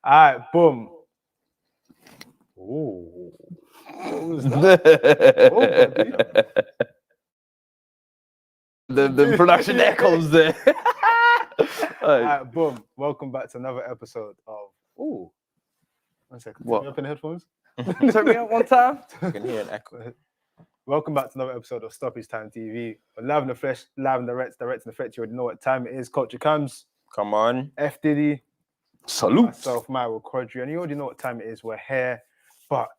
Alright, boom. Ooh. What was that? the production echoes there. Alright, boom. Welcome back to another episode of. Ooh. 1 second. What? Turn me up in the headphones. Turn me up one time. You can hear an echo. Welcome back to another episode of StoppageTime TV. We're live in the flesh, live in the direct in the flesh. You already know what time it is. Culture comes. Come on. F Diddy. Salute. Myself, Myra Quadri. And you already know what time it is. We're here. But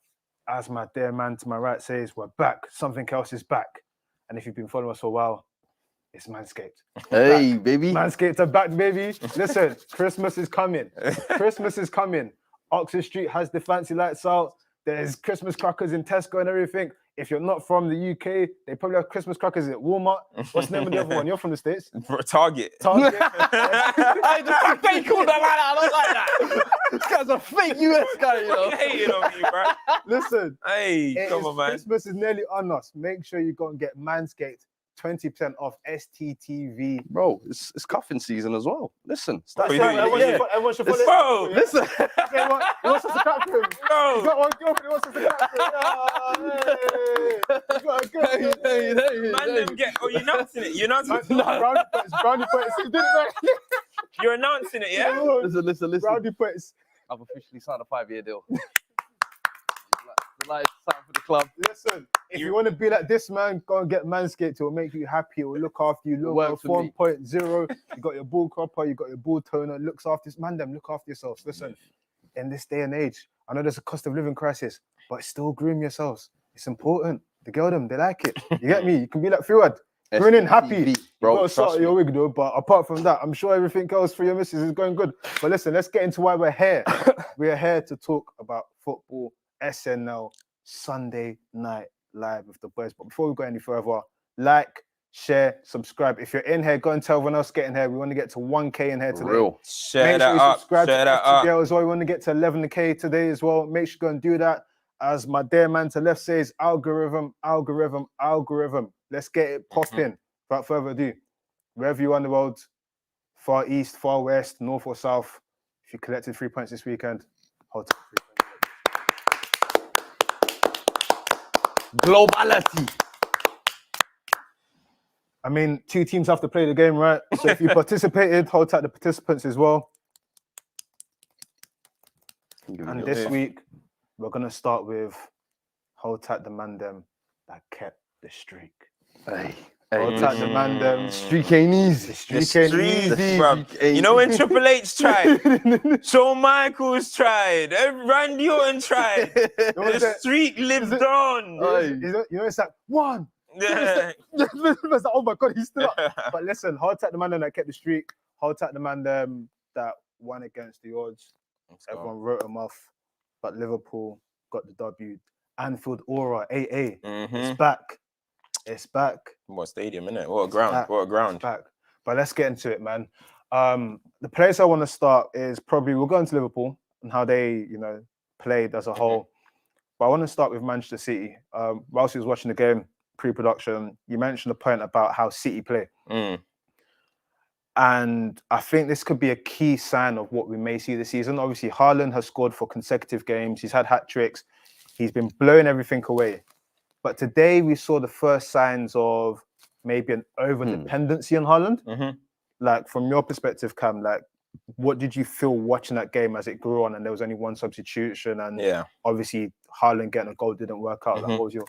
as my dear man to my right says, we're back. Something else is back. And if you've been following us for a while, it's Manscaped. Hey, back. baby. Manscaped are back, baby. Listen, Christmas is coming. Christmas is coming. Oxford Street has the fancy lights out. There's Christmas crackers in Tesco and everything. If you're not from the UK, they probably have Christmas crackers at Walmart. What's the name of the other one? You're from the States. Target. Target. I just fake all that. I don't like that. This guy's a fake US guy, you know. Hating on me, bro. Listen. Hey, come on, man. Christmas is nearly on us. Make sure you go and get Manscaped. 20% off STTV. Bro, it's cuffing season as well. Listen. Everyone should follow Bro, listen. He wants us to clap for him. Bro. He's got one girlfriend, he wants us to clap for him. Hey. Man, them get. Oh, you're announcing it. You're announcing it. Brownie points. He did it right. You're announcing it, yeah? Listen. Brownie points. I've officially signed a 5-year deal. The lights time for the club. Listen, if you want to be like this, man, go and get Manscaped. It will make you happy. It will look after you. Look 4.0. You got your ball cropper. You got your ball toner. Looks after this. Man, them look after yourselves. Listen, in this day and age, I know there's a cost of living crisis, but still groom yourselves. It's important. The girl them, they like it. You get me? You can be like Fuad. Grinning happy. Bro, you got to start your wig though, but apart from that, I'm sure everything else for your missus is going good. But listen, let's get into why we're here. We're here to talk about football, SNL, Sunday Night Live with the boys. But before we go any further, like, share, subscribe. If you're in here, go and tell everyone else get in here. We want to get to 1K in here today. Real. Share that up. Share that up. As well. We want to get to 11K today as well. Make sure you go and do that. As my dear man to left says, algorithm. Let's get it popping. Without further ado, wherever you are in the world, far east, far west, north or south, if you collected 3 points this weekend, hold on. Globality. I mean, 2 teams have to play the game, right? So if you participated, hold tight the participants as well. And this week, we're going to start with hold tight the man them that kept the streak. Hey. Hold tight the man them. Streak ain't easy. The streak ain't easy. Bruv. You know when Triple H tried, Shawn Michaels tried, Randy Orton tried. The streak lived on. You know, it's like 1. Yeah. It's like, oh my God, he's still up. But listen, hold tight the man them that kept the streak. Hold tight the man them that won against the odds. Everyone wrote them off. But Liverpool got the W. Anfield Aura, AA. It's back. It's back. What stadium, innit? What a ground. What a ground. It's back. But let's get into it, man. The place I want to start is probably, we'll go into Liverpool and how they, played as a whole. But I want to start with Manchester City. Whilst he was watching the game, pre-production, you mentioned a point about how City play. And I think this could be a key sign of what we may see this season. Obviously, Haaland has scored for consecutive games. He's had hat-tricks. He's been blowing everything away. But today we saw the first signs of maybe an over-dependency on Haaland. Like, from your perspective, Cam, like, what did you feel watching that game as it grew on and there was only one substitution and obviously Haaland getting a goal didn't work out? Like, what was your...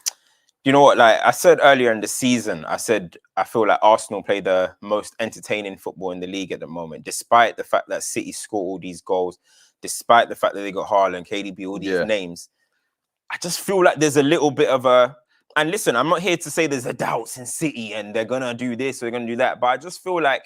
You know what, like I said earlier in the season, I feel like Arsenal play the most entertaining football in the league at the moment, despite the fact that City score all these goals, despite the fact that they got Haaland, KDB, all these names. I just feel like there's a little bit of a... And listen, I'm not here to say there's a doubts in City and they're going to do this or they're going to do that, but I just feel like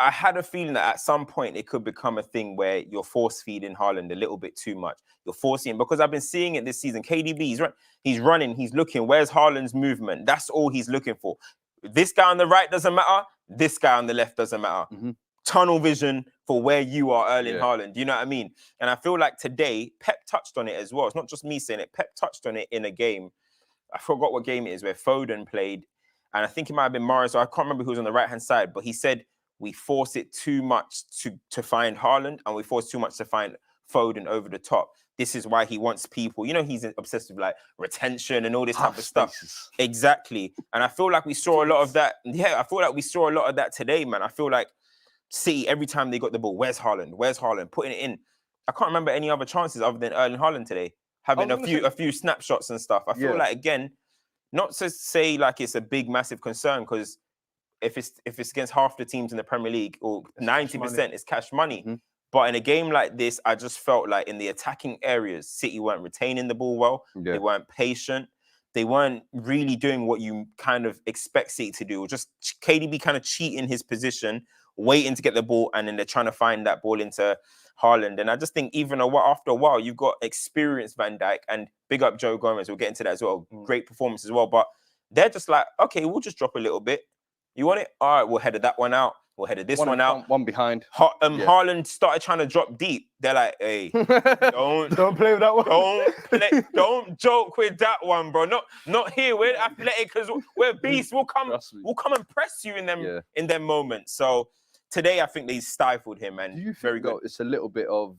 I had a feeling that at some point it could become a thing where you're force-feeding Haaland a little bit too much. You're forcing him, because I've been seeing it this season. KDB, he's running, he's looking. Where's Haaland's movement? That's all he's looking for. This guy on the right doesn't matter. This guy on the left doesn't matter. Tunnel vision for where you are, Erling Haaland. You know what I mean? And I feel like today, Pep touched on it as well. It's not just me saying it. Pep touched on it in a game. I forgot what game it is, where Foden played. And I think it might have been Morris. I can't remember who was on the right-hand side. But he said, we force it too much to find Haaland, and we force too much to find Foden over the top. This is why he wants people. You know, he's obsessed with like retention and all this type of stuff. Exactly. And I feel like we saw a lot of that. Yeah, I feel like we saw a lot of that today, man. I feel like City, every time they got the ball, where's Haaland? Where's Haaland? Putting it in. I can't remember any other chances other than Erling Haaland today. Having a few snapshots and stuff. I feel like, again, not to say like it's a big, massive concern, because if it's against half the teams in the Premier League, or 90% is cash money. But in a game like this, I just felt like in the attacking areas, City weren't retaining the ball well. They weren't patient. They weren't really doing what you kind of expect City to do. Just KDB kind of cheating his position, waiting to get the ball, and then they're trying to find that ball into Haaland. And I just think even after a while, you've got experienced Van Dijk, and big up Joe Gomez. We'll get into that as well. Great performance as well. But they're just like, okay, we'll just drop a little bit. You want it? All right, we'll head that one out. We'll head this one out. One behind. Haaland started trying to drop deep. They're like, hey, don't play with that one. Don't joke with that one, bro. Not here. We're athletic because we're beasts. We'll come and press you in them moments. So today, I think they stifled him, and do you very think, good. It's a little bit of.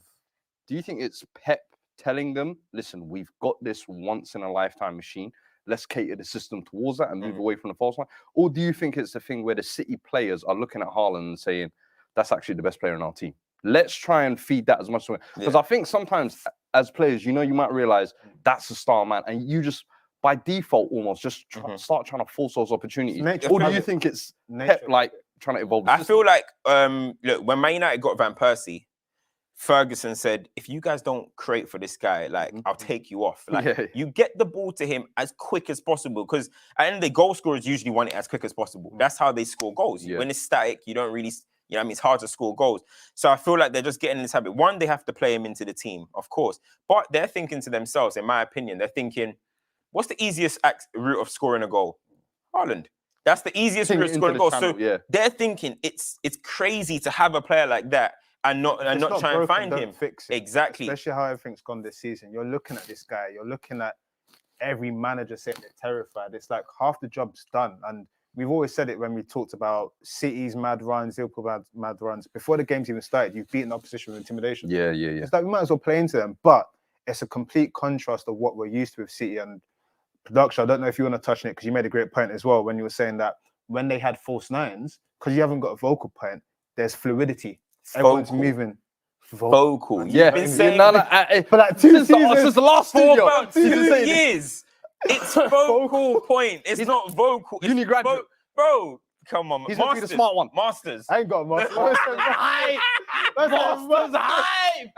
Do you think it's Pep telling them, listen, we've got this once in a lifetime machine. Let's cater the system towards that and move away from the false line? Or do you think it's the thing where the City players are looking at Haaland and saying, that's actually the best player in our team? Let's try and feed that as much as we can. Because I think sometimes as players, you might realize that's the star man, and you just, by default, almost just start trying to force those opportunities. Or do you think it's Pep, like, trying to evolve the system? I feel like, look, when Man United got Van Persie, Ferguson said, if you guys don't create for this guy, like, I'll take you off. Like, you get the ball to him as quick as possible, because at the end of the day, goal scorers usually want it as quick as possible. That's how they score goals. When it's static, you don't really, I mean, it's hard to score goals. So I feel like they're just getting in this habit. One, they have to play him into the team, of course. But they're thinking to themselves, in my opinion, they're thinking, what's the easiest route of scoring a goal? Haaland. That's the easiest route of scoring a goal. So they're thinking it's crazy to have a player like that and not try and find him. Fix it. Exactly. Especially how everything's gone this season. You're looking at this guy. You're looking at every manager saying they're terrified. It's like half the job's done. And we've always said it when we talked about City's mad runs, Liverpool mad runs. Before the game's even started, you've beaten the opposition with intimidation. Yeah. It's like we might as well play into them. But it's a complete contrast of what we're used to with City and production. I don't know if you want to touch on it, because you made a great point as well when you were saying that when they had false nines, because you haven't got a vocal point, there's fluidity. Everyone's moving. Vocal. Yeah. Been saying for like 2 seasons. Since the last 2 years. It's focal point. It's not vocal. It's Unigraduate. Bro, come on. He's going to be the smart one. Masters. I ain't got a master. Masters hype.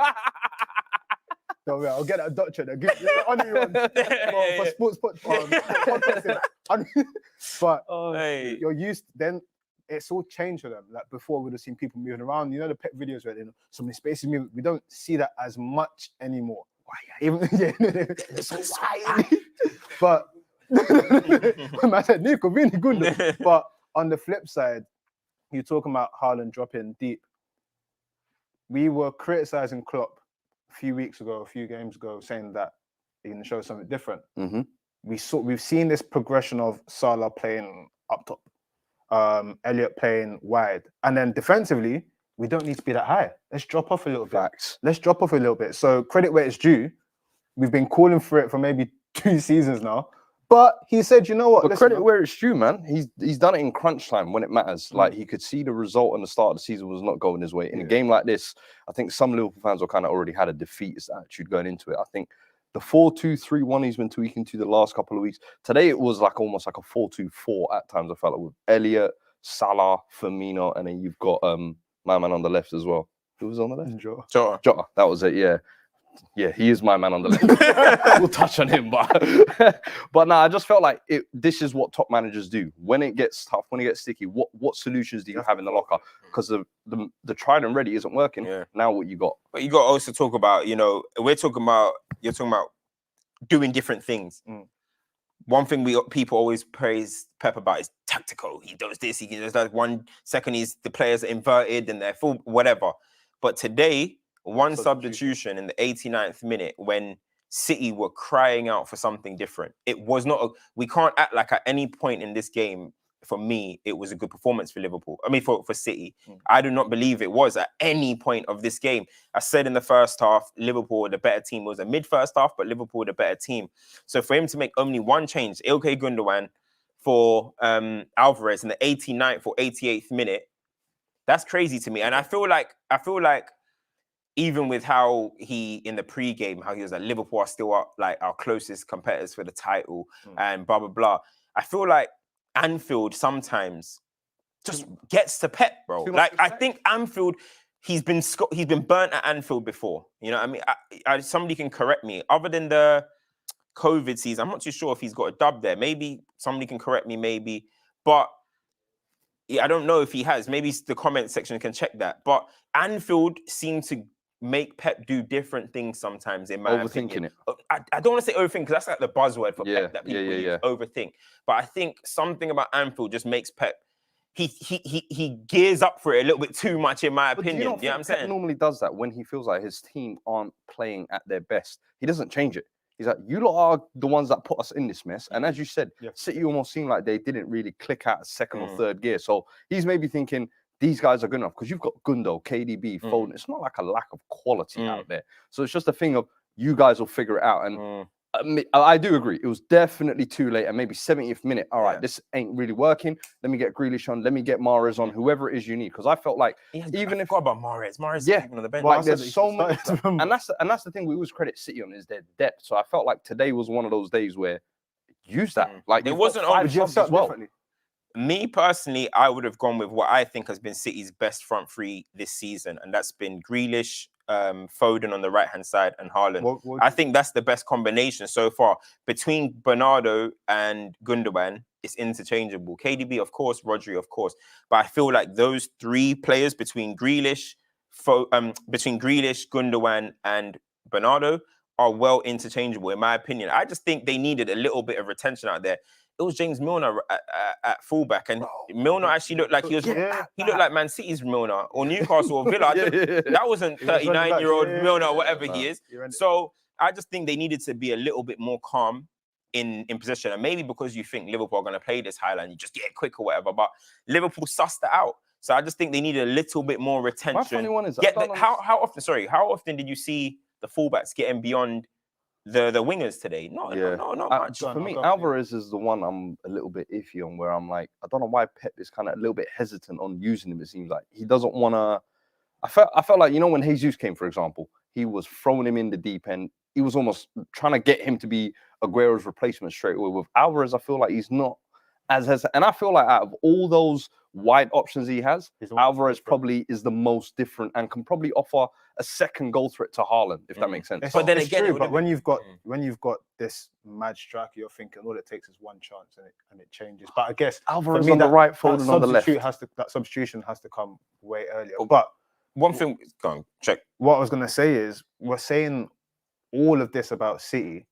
Don't worry, I'll get that doctorate. For sports podcast. But you're used, then it's all changed for them. Like before, we'd have seen people moving around. You know the pet videos where so many spaces moving. We don't see that as much anymore. Even it's so but I said Nico really good. But on the flip side, you're talking about Haaland dropping deep. We were criticizing Klopp a few games ago, saying that he's going to show something different. We've seen this progression of Salah playing up top, Elliott playing wide, and then defensively, we don't need to be that high. Let's drop off a little bit. Let's drop off a little bit. So credit where it's due. We've been calling for it for maybe 2 seasons now. But he said, you know what? But credit where it's due, man. He's done it in crunch time when it matters. Like, he could see the result and the start of the season was not going his way. In a game like this, I think some Liverpool fans were kind of already had a defeatist attitude going into it. I think the 4-2-3-1 he's been tweaking to the last couple of weeks. Today it was like almost like a 4-2-4 at times. I felt like with Elliott, Salah, Firmino, and then you've got my man on the left as well. Who was on the left? Jota. That was it. Yeah, he is my man on the left. We'll touch on him, but no, I just felt like this is what top managers do. When it gets tough, when it gets sticky, what solutions do you have in the locker? Because the tried and ready isn't working. Yeah. Now what you got? But you got to also talk about, you're talking about doing different things. One thing people always praise Pep about is tactical. He does this, he does that. 1 second, the players are inverted and they're full, whatever. But today, one substitution in the 89th minute when City were crying out for something different. It was not, we can't act like at any point in this game, for me, it was a good performance for Liverpool. I mean, for City. I do not believe it was at any point of this game. I said in the first half, Liverpool were the better team. It was a mid-first half, but Liverpool were the better team. So for him to make only one change, Ilkay Gundogan for Alvarez in the 89th or 88th minute, that's crazy to me. And I feel like even with how he, in the pre-game, how he was like, Liverpool are still like our closest competitors for the title and blah, blah, blah. I feel like Anfield sometimes just gets to Pep, bro. Like, I think Anfield, he's been burnt at Anfield before. You know what I mean? Somebody can correct me. Other than the COVID season, I'm not too sure if he's got a dub there. Maybe somebody can correct me, maybe. But yeah, I don't know if he has. Maybe the comment section can check that. But Anfield seemed to make Pep do different things sometimes, in my opinion. It. I don't want to say overthink, because that's like the buzzword for Pep that people use, overthink. But I think something about Anfield just makes Pep, he gears up for it a little bit too much, in my opinion. You know what I'm saying? Pep normally does that when he feels like his team aren't playing at their best. He doesn't change it. He's like, you lot are the ones that put us in this mess. And as you said, City almost seemed like they didn't really click out second or third gear. So he's maybe thinking, these guys are good enough, because you've got Gundo, KDB, Foden. It's not like a lack of quality out there. So it's just a thing of, you guys will figure it out. And I do agree. It was definitely too late. And maybe 70th minute, all right, this ain't really working. Let me get Grealish on. Let me get Mahrez on, whoever it is you need. Because I felt like, even if... I forgot about Mahrez. Mahrez is on the bench. Like, there's so much... and that's the thing we always credit City on, is their depth. So I felt like today was one of those days where, use that. Like, it wasn't always as well. Me personally, I would have gone with what I think has been City's best front three this season, and that's been Grealish, Foden on the right-hand side, and Haaland. I think that's the best combination so far. Between Bernardo and Gundogan, it's interchangeable. KDB, of course, Rodri, of course. But I feel like those three players between Grealish, Gundogan, and Bernardo are well interchangeable, in my opinion. I just think they needed a little bit of retention out there. It was James Milner at fullback, and Milner actually looked like he looked like Man City's Milner or Newcastle or Villa. That wasn't 39-year-old Milner or whatever he is. So I just think they needed to be a little bit more calm in possession, and maybe because you think Liverpool are going to play this highline, you just get quick or whatever. But Liverpool sussed it out, so I just think they needed a little bit more retention. My funny one is, how often did you see the fullbacks getting beyond the wingers today? Not much. For me, Alvarez is the one I'm a little bit iffy on, where I'm like, I don't know why Pep is kind of a little bit hesitant on using him. It seems like he doesn't want to. I felt like, you know, when Jesus came, for example, he was throwing him in the deep end. He was almost trying to get him to be Aguero's replacement straight away. With Alvarez, I feel like he's not as and I feel like out of all those wide options he has, Alvarez probably is the most different and can probably offer a second goal threat to Haaland, if that makes sense. But then again, when you've got this mad striker, you're thinking all it takes is one chance and it changes. But I guess Alvarez on the right, Foden on the left. That substitution has to come way earlier. But one thing, go on, check. What I was going to say is, we're saying all of this about City,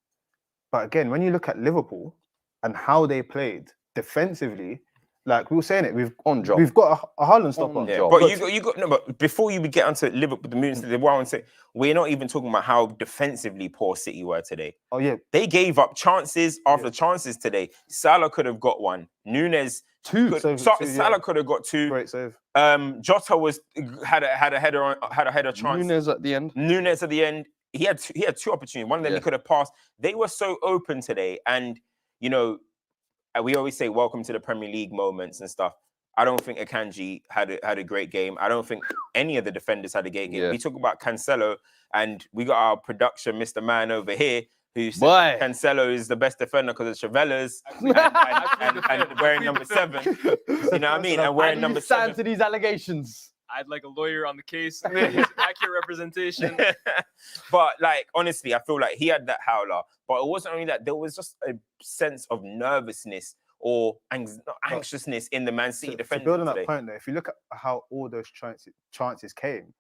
but again, when you look at Liverpool and how they played defensively, like we were saying it, we've got a Haaland stopper. Yeah, but you got no. But before you get onto Liverpool, the moves, what I want to say, we're not even talking about how defensively poor City were today. Oh yeah, they gave up chances after chances today. Salah could have got one. Nunes Salah could have got two. Great save. Jota had a header chance. Nunes at the end. He had two opportunities. One of them he could have passed. They were so open today, and you know, we always say welcome to the Premier League moments and stuff. I don't think Akanji had a great game. I don't think any of the defenders had a great game. We talk about Cancelo, and we got our production, Mr. Man over here, who said Cancelo is the best defender because of Chavelas and wearing number 7. You know what I mean? And wearing number 7. Stand to these allegations. I'd like a lawyer on the case. Accurate representation. But like, honestly, I feel like he had that howler. But it wasn't only that. There was just a sense of nervousness or anxiousness in the Man City defense. To build on that point, though, if you look at how all those chances came,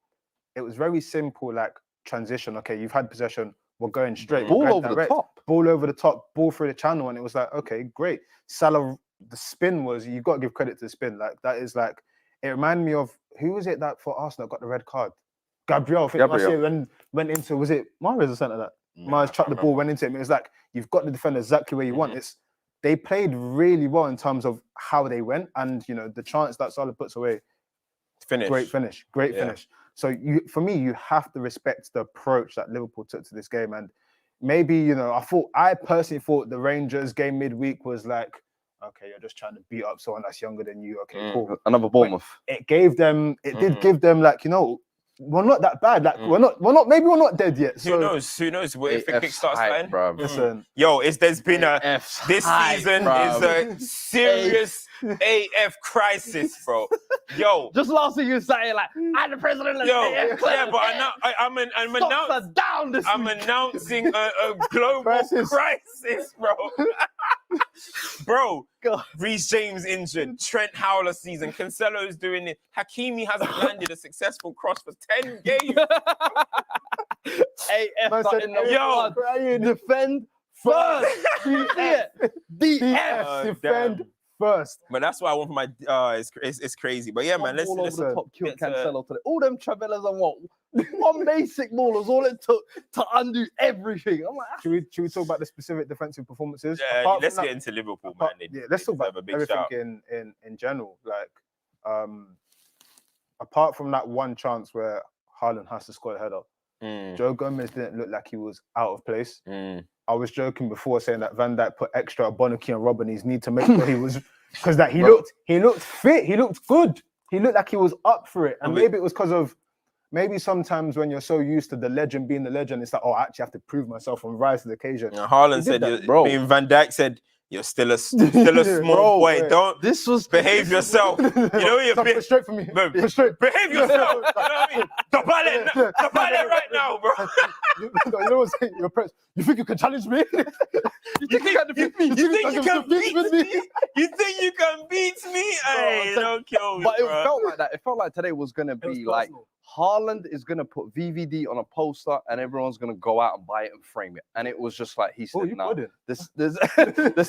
it was very simple, like transition. Okay, you've had possession. We're going straight. Ball over the top. Ball over the top. Ball through the channel. And it was like, okay, great. Salah, the spin was, you've got to give credit to the spin. Like, that is like, it reminded me of, who was it that for Arsenal got the red card? Gabriel. I think went into, was it Mahrez or something like that? Mahrez chucked the ball, went into him. It was like, you've got the defender exactly where you want. they played really well in terms of how they went, and the chance that Salah puts away, great finish. So for me, you have to respect the approach that Liverpool took to this game, and maybe I personally thought the Rangers game midweek was like, okay, you're just trying to beat up someone that's younger than you. Okay, cool. Another Bournemouth. But it did give them like, we're not that bad. Like maybe we're not dead yet. Who knows? What if it kickstarts then? Listen, there's been this season is a serious AF crisis, bro. Yo, just last week you were saying like, I'm the president of AF club. Yeah, but I'm announcing a global crisis, bro. Bro, Reece James injured, Trent Howler season, Cancelo's doing it. Hakimi hasn't landed a successful cross for 10 games. AF defend first. defend first. But that's why I want for my. It's crazy. But yeah, man, let's all over the top. Killed Cancelo today. All them Travellas and what? One basic ball was all it took to undo everything. I'm like, should we talk about the specific defensive performances? Yeah, let's get into Liverpool, man. Let's talk about everything in general. Like, apart from that one chance where Haaland has to score a header, Joe Gomez didn't look like he was out of place. I was joking before saying that Van Dijk put extra Bonucci and Rob on his knee to make sure he was, because that he looked fit, he looked good, he looked like he was up for it, and maybe it was because of. Maybe sometimes when you're so used to the legend being the legend, it's like, I actually have to prove myself and rise to the occasion. Haaland said, Van Dijk said, you're still a small boy. Don't behave yourself. You're straight for me. Behave yourself. You know what I mean? The ballon right now, bro. You know what I'm saying? You think you can challenge me? You think you can beat me? Hey, don't kill me. But it felt like that. It felt like today was gonna be like Haaland is gonna put VVD on a poster and everyone's gonna go out and buy it and frame it. And it was just like he said, "No, there's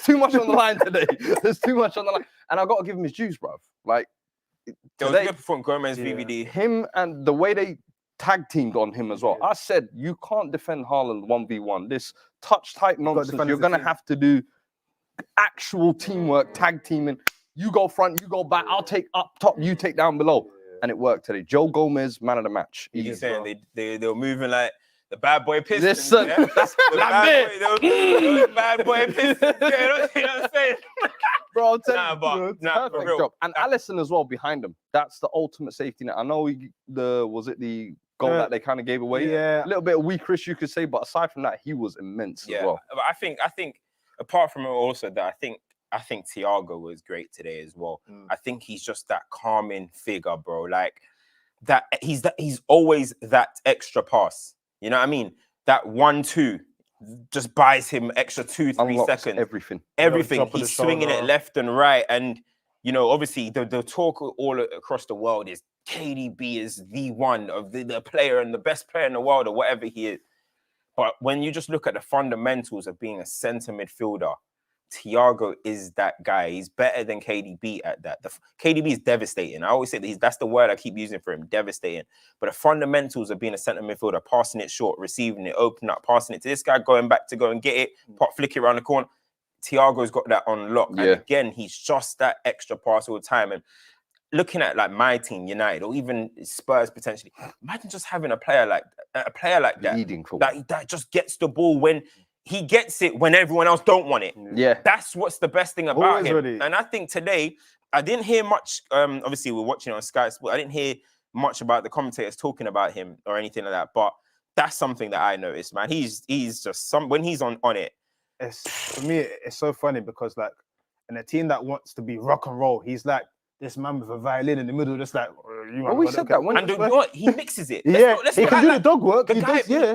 too much on the line today. There's too much on the line." And I got to give him his juice, bro. Like today, good performance, Gomez, VVD, him, and the way they tag teamed on him as well. I said you can't defend Haaland 1v1. This touch type nonsense. You're gonna have to do actual teamwork, tag teaming. You go front, you go back. I'll take up top, you take down below. And it worked today. Joe Gomez, man of the match. He's saying they were moving like the bad boy Pistons. Listen, that's the bad boy Pistons. You know what I'm saying? Bro, I'll tell you, perfect job. And Alisson as well behind him. That's the ultimate safety net. I know the goal that they kind of gave away? Yeah. A little bit of weakerish, you could say, but aside from that, he was immense as well. But I think apart from it also that I think Thiago was great today as well. I think he's just that calming figure, bro. Like that he's always that extra pass. You know what I mean? That 1-2 just buys him extra 2-3 seconds. Everything. He's swinging it left and right. And obviously the talk all across the world is KDB is the one of the player and the best player in the world or whatever he is. But when you just look at the fundamentals of being a centre midfielder, Thiago is that guy. He's better than KDB at that. KDB is devastating. I always say that's the word I keep using for him, devastating. But the fundamentals of being a centre midfielder, passing it short, receiving it, opening up, passing it to this guy, going back to go and get it, flick it around the corner. Thiago's got that on lock. Yeah. And again, he's just that extra pass all the time. And looking at like my team, United, or even Spurs potentially, imagine just having a player like that, leading that just gets the ball when he gets it when everyone else don't want it. Yeah, that's what's the best thing about him. And I think today I didn't hear much. Obviously, we're watching it on Sky Sport. I didn't hear much about the commentators talking about him or anything like that. But that's something that I noticed, man. He's just when he's on it. For me, it's so funny because like in a team that wants to be rock and roll, he's like this man with a violin in the middle, just like we said that. And you know what? He mixes it. He can do the dog work.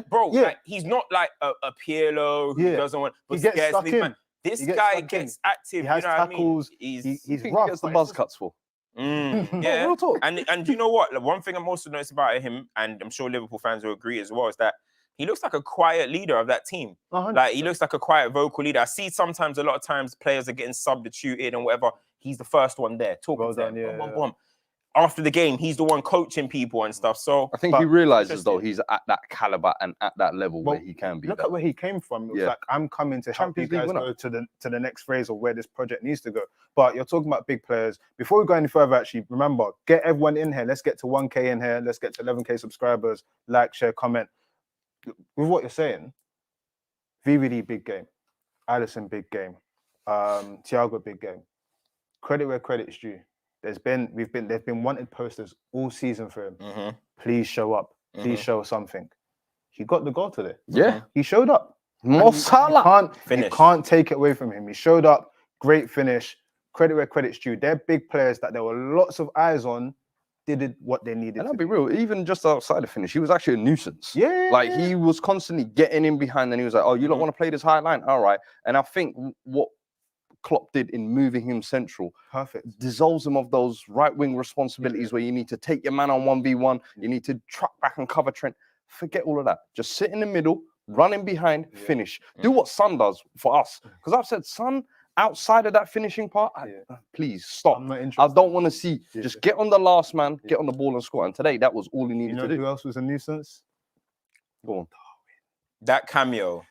Bro. Like, he's not like a Pirlo who doesn't want. He gets stuck in. This guy gets active. He has tackles. He's rough. He gets the buzz cuts for. Yeah. Real talk. And you know what? Like, one thing I'm also noticing about him, and I'm sure Liverpool fans will agree as well, is that he looks like a quiet leader of that team. 100%. Like he looks like a quiet vocal leader. I see sometimes a lot of times players are getting substituted and whatever. He's the first one there talking to them. Boom, boom, boom. after the game, he's the one coaching people and stuff. So I think he realizes though interesting. he's at that caliber and at that level Well, where he can be. Look that. at where he came from. It was Yeah. like, I'm coming to help you Champions League guys winner. go to the next phase of where this project needs to go. But you're talking about big players. Before we go any further, actually, remember, get everyone in here. Let's get to 1K in here. Let's get to 11K subscribers. Like, share, comment. With what you're saying, VVD, big game. Alisson, big game. Thiago, big game. Credit where credit's due. There's been wanted posters all season for him. Mhm. Please show up. Please show something. He got the goal today. Yeah. He showed up. Mo You Salah. Finish. can't take it away from him. He showed up. Great finish. Credit where credit's due. They're big players that there were lots of eyes on. Did what they needed. And to I'll be do. real, even just outside the finish, he was actually a nuisance. Yeah. Like he was constantly getting in behind, and he was like, "Oh, you don't want to play this high line, all right?" And I think what Klopp did in moving him central Perfect. dissolves him of those right wing responsibilities where you need to take your man on 1v1, you need to track back and cover Trent. Forget all of that. Just sit in the middle, run in behind, finish. Do what Son does for us. Because I've said, Son, outside of that finishing part, please stop. I'm not I interested. don't want to see. Just get on the last man, get on the ball and score. And today, that was all he You needed know to do. who else was a nuisance? Go on. That cameo.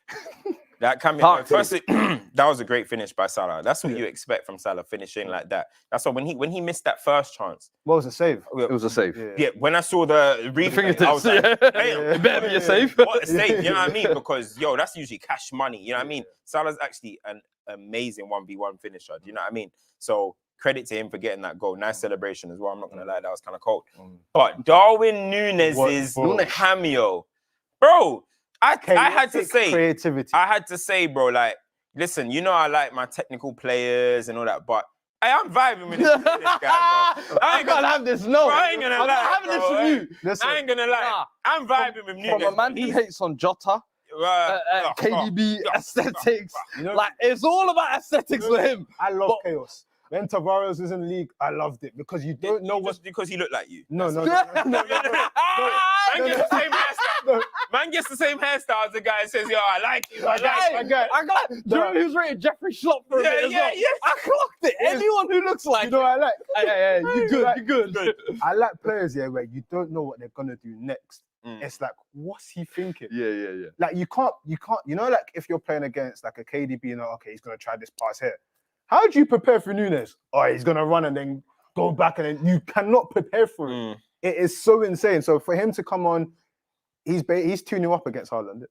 Talk to Firstly, that was a great finish by Salah. That's what you expect from Salah, finishing like that. That's why when he missed that first chance. What was a save? It was a save. Yeah, when I saw the replay, I was like, hey, It better be a save. what a save, you know what I mean? Because that's usually cash money, you know what I mean? Salah's actually an amazing 1v1 finisher, do you know what I mean? So credit to him for getting that goal. Nice celebration as well. I'm not gonna lie, that was kind of cold. But Darwin Núñez's cameo, bro. I had to say, creativity. I had to say, bro, like, listen, I like my technical players and all that, but I'm vibing with this guy, bro. I can't have this. No, Bro, I ain't gonna lie, I'm having bro. this with you. Listen, I ain't gonna lie. I'm vibing with Núñez. From a man who hates on Jota, KDB, aesthetics. You know, Like, it's all about aesthetics for him. I love chaos. When Tavares was in the league, I loved it because you don't know what. Just because he looked like you. No. Man gets the same hairstyle. Man gets the same hairstyle as the guy that says, "Yo, I like you. I like you." I got. Do you know who's rated Jeffrey Schlupp for a bit as well? Yeah. I clocked it. Anyone who looks like You know what I like? hey, you good. I like players, where you don't know what they're gonna do next. It's like, what's he thinking? Yeah. Like you can't. Like if you're playing against like a KDB, okay, he's gonna try this pass here. How do you prepare for Núñez? Oh, he's gonna run and then go back, and then you cannot prepare for it. It is so insane. So for him to come on, he's tuning up against Haaland.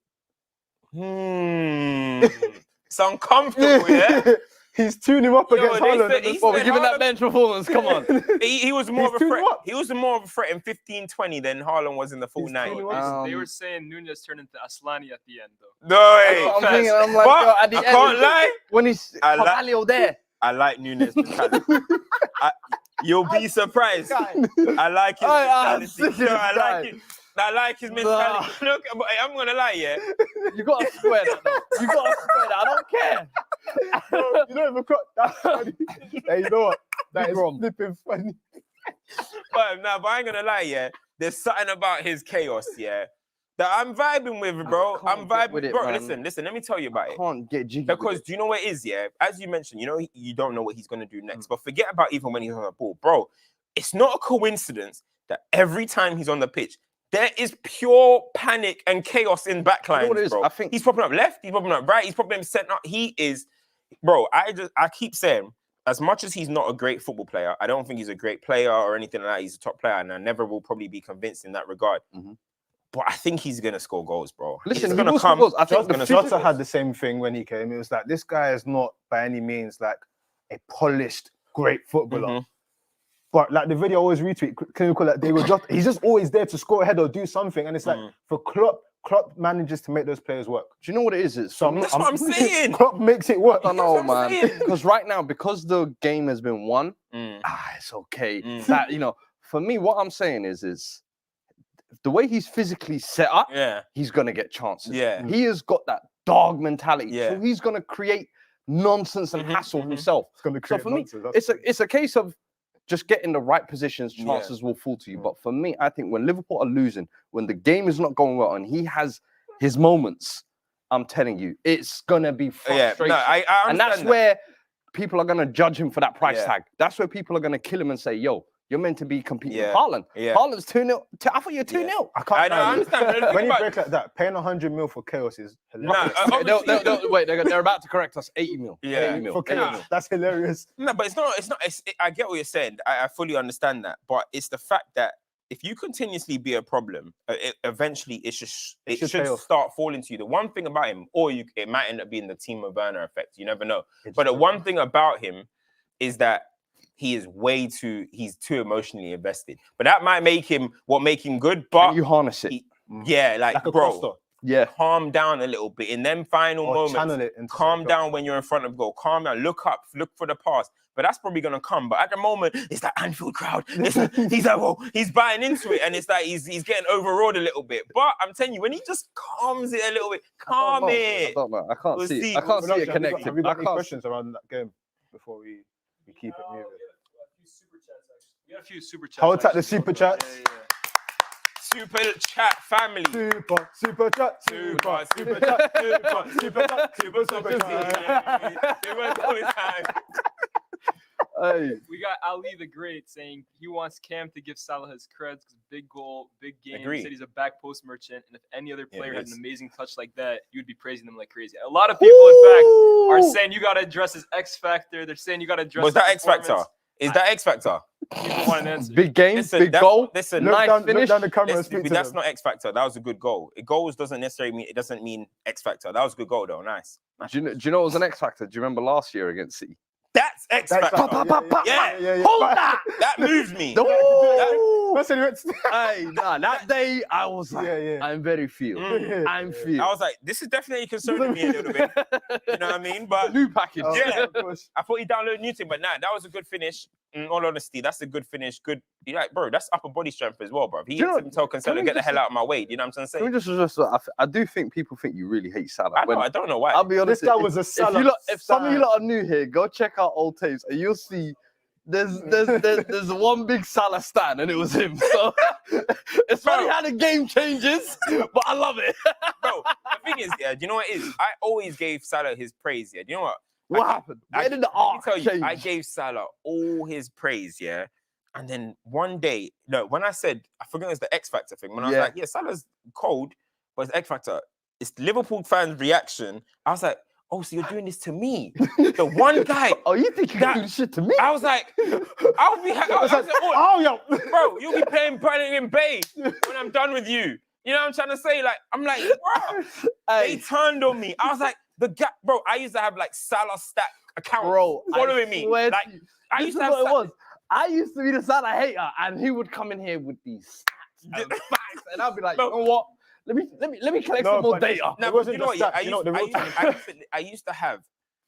It's uncomfortable, yeah. He's tuning up against Haaland. We're giving that bench performance. Come on. He was more of a tuned threat. up. He was more of a threat in 15-20 than Haaland was in the full He's 90. tuned up. They were saying Núñez turned into Aslani at the end, though. No way. I'm thinking, I'm like, But yo, at the I end, can't lie. when he's I like- Carvalho there. I like Núñez mentality. You'll be surprised. I like his I'm mentality. sick of No, this I guy. like it. I like his mentality. Look, I'm gonna lie, yeah. You gotta square that though. You gotta square that. I don't care. You don't even cut. That's funny. Hey, you know what? That is flipping funny. But I ain't gonna lie, yeah. There's something about his chaos, yeah, that I'm vibing with, bro. I'm can't get vibing with it, bro. man. Listen. Let me tell you about it. Can't get jiggy. Because do you know what it is, yeah? As you mentioned, you don't know what he's gonna do next. But forget about even when he's on the ball, bro. It's not a coincidence that every time he's on the pitch, there is pure panic and chaos in backlines, what it is? bro. I think he's popping up left, he's popping up right, he's popping up centre. He is, bro. I keep saying, as much as he's not a great football player, I don't think he's a great player or anything like that. He's a top player, and I never will probably be convinced in that regard. But I think he's gonna score goals, bro. Listen, he's he gonna will score come. goals. I think Jota had the same thing when he came. It was like, this guy is not by any means like a polished, great footballer. But like the video I always retweet, clinical, like they were just, he's just always there to score ahead or do something. And it's like, for Klopp manages to make those players work. Do you know what it is? It's That's what I'm saying. Klopp makes it work. I don't know, That's what I'm man. saying. Because right now, because the game has been won, it's okay. That, for me, what I'm saying is the way he's physically set up, he's gonna get chances. Yeah. He has got that dog mentality. Yeah. So he's gonna create nonsense and hassle himself. It's gonna create nonsense, that's it's a case of just getting the right positions, chances will fall to you. But for me, I think when Liverpool are losing, when the game is not going well, and he has his moments, I'm telling you, it's gonna be frustration. No, I and that's understand where people are gonna judge him for that price tag. That's where people are gonna kill him and say, "Yo, You're meant to be competing with Yeah. Haaland. Yeah. Haaland's 2-0. I thought you were 2-0. I can't. I know, I understand. But When think you about- break like that, paying 100 mil for chaos is Nah, hilarious. obviously- Wait, they're about to correct us. 80 mil. Yeah. 80 mil. For chaos, that's hilarious. No, but it's not. I get what you're saying. I fully understand that. But it's the fact that if you continuously be a problem, eventually it should pay off. start falling to you. The one thing about him, or it might end up being the Timo Werner effect. You never know. It's But the true. one thing about him is that he's too emotionally invested. But that might make him good. But And you harness it. yeah, like Like a bro, Costa. Yeah. calm down a little bit in them final Or moments. channel it into Calm something down when you're in front of goal. Calm down. Look up. Look for the pass. But that's probably gonna come. But at the moment, it's that Anfield crowd. He's like, whoa, he's buying into it, and it's like he's getting overawed a little bit. But I'm telling you, when he just calms it a little bit, calm I it. don't know. I can't We'll see see. it. I can't else. see it Have connected. we I got any can't questions around that game before we keep it moving? We got a few super chats. Hold tight the actually. super chats. Yeah. Super chat family. Super chat, super chat, super chat. Hey. We got Ali the Great saying he wants Cam to give Salah his creds because big goal, big game. Agree. He said he's a back post merchant, and if any other Yeah, player he had is. an amazing touch like that, you'd be praising them like crazy. A lot of people, in fact, are saying you got to address his X factor. They're saying you got to address. Was his that X factor? performance. Is that X factor? People want an answer. Big game, Listen, big that's- goal. listen, Look nice down finish. the camera and speak to That's them. not X factor. That was a good goal. Goals doesn't necessarily mean X factor. That was a good goal though. Nice. Do you know what was an X factor? Do you remember last year against City? That's X That's factor. Yeah. Hold that! That moved me. No! Listen, Hey, nah, that day I was like, yeah. I'm very feel. I'm feel. I was like, this is definitely concerning me a little bit. You know what I mean? But New package. Oh, Yeah. of course. I thought he downloaded new thing, but nah, that was a good finish. In all honesty, that's a good finish. Good, you like, bro. That's upper body strength as well, bro. He Do you know hits him, tell can Cancelo, we get the just- hell out of my way. You know what I'm Can we saying? just I do think people think you really hate Salah. I know. I don't know why. I'll be honest. This guy if- was a if Salah if some of you fan. lot are new here, go check out old tapes and you'll see there's one big Salah stan and it was him. So it's funny how the game changes, but I love it. Bro, the thing is, yeah, do you know what it is? I always gave Salah his praise. Yeah, do you know what? What happened? Where did the Let me arc tell you, change? I gave Salah all his praise, yeah. And then one day, no, when I said, I forgot it was the X Factor thing. When I was Yeah. like, yeah, Salah's cold, but it's X Factor. It's Liverpool fans' reaction. I was like, oh, so you're doing this to me? The one guy. Oh, you think you that- can do this shit to me? I was like, I'll be. I was like, oh, Oh, yo. bro, you'll be playing Ballon in Bay when I'm done with you. You know what I'm trying to say? Like, I'm like, bro, they Hey, turned on me. I was like, the gap, bro. I used to have like Salah stat accounts bro, following me. swear Like, to you, I this used is to have what it Salah- was. I used to be the Salah hater, and he would come in here with these stats and facts, and I'd be like, Bro. you know what? Let me collect No, some more but this- data. It No, wasn't you know the what? Yeah, stats, you know what the real time. I used to have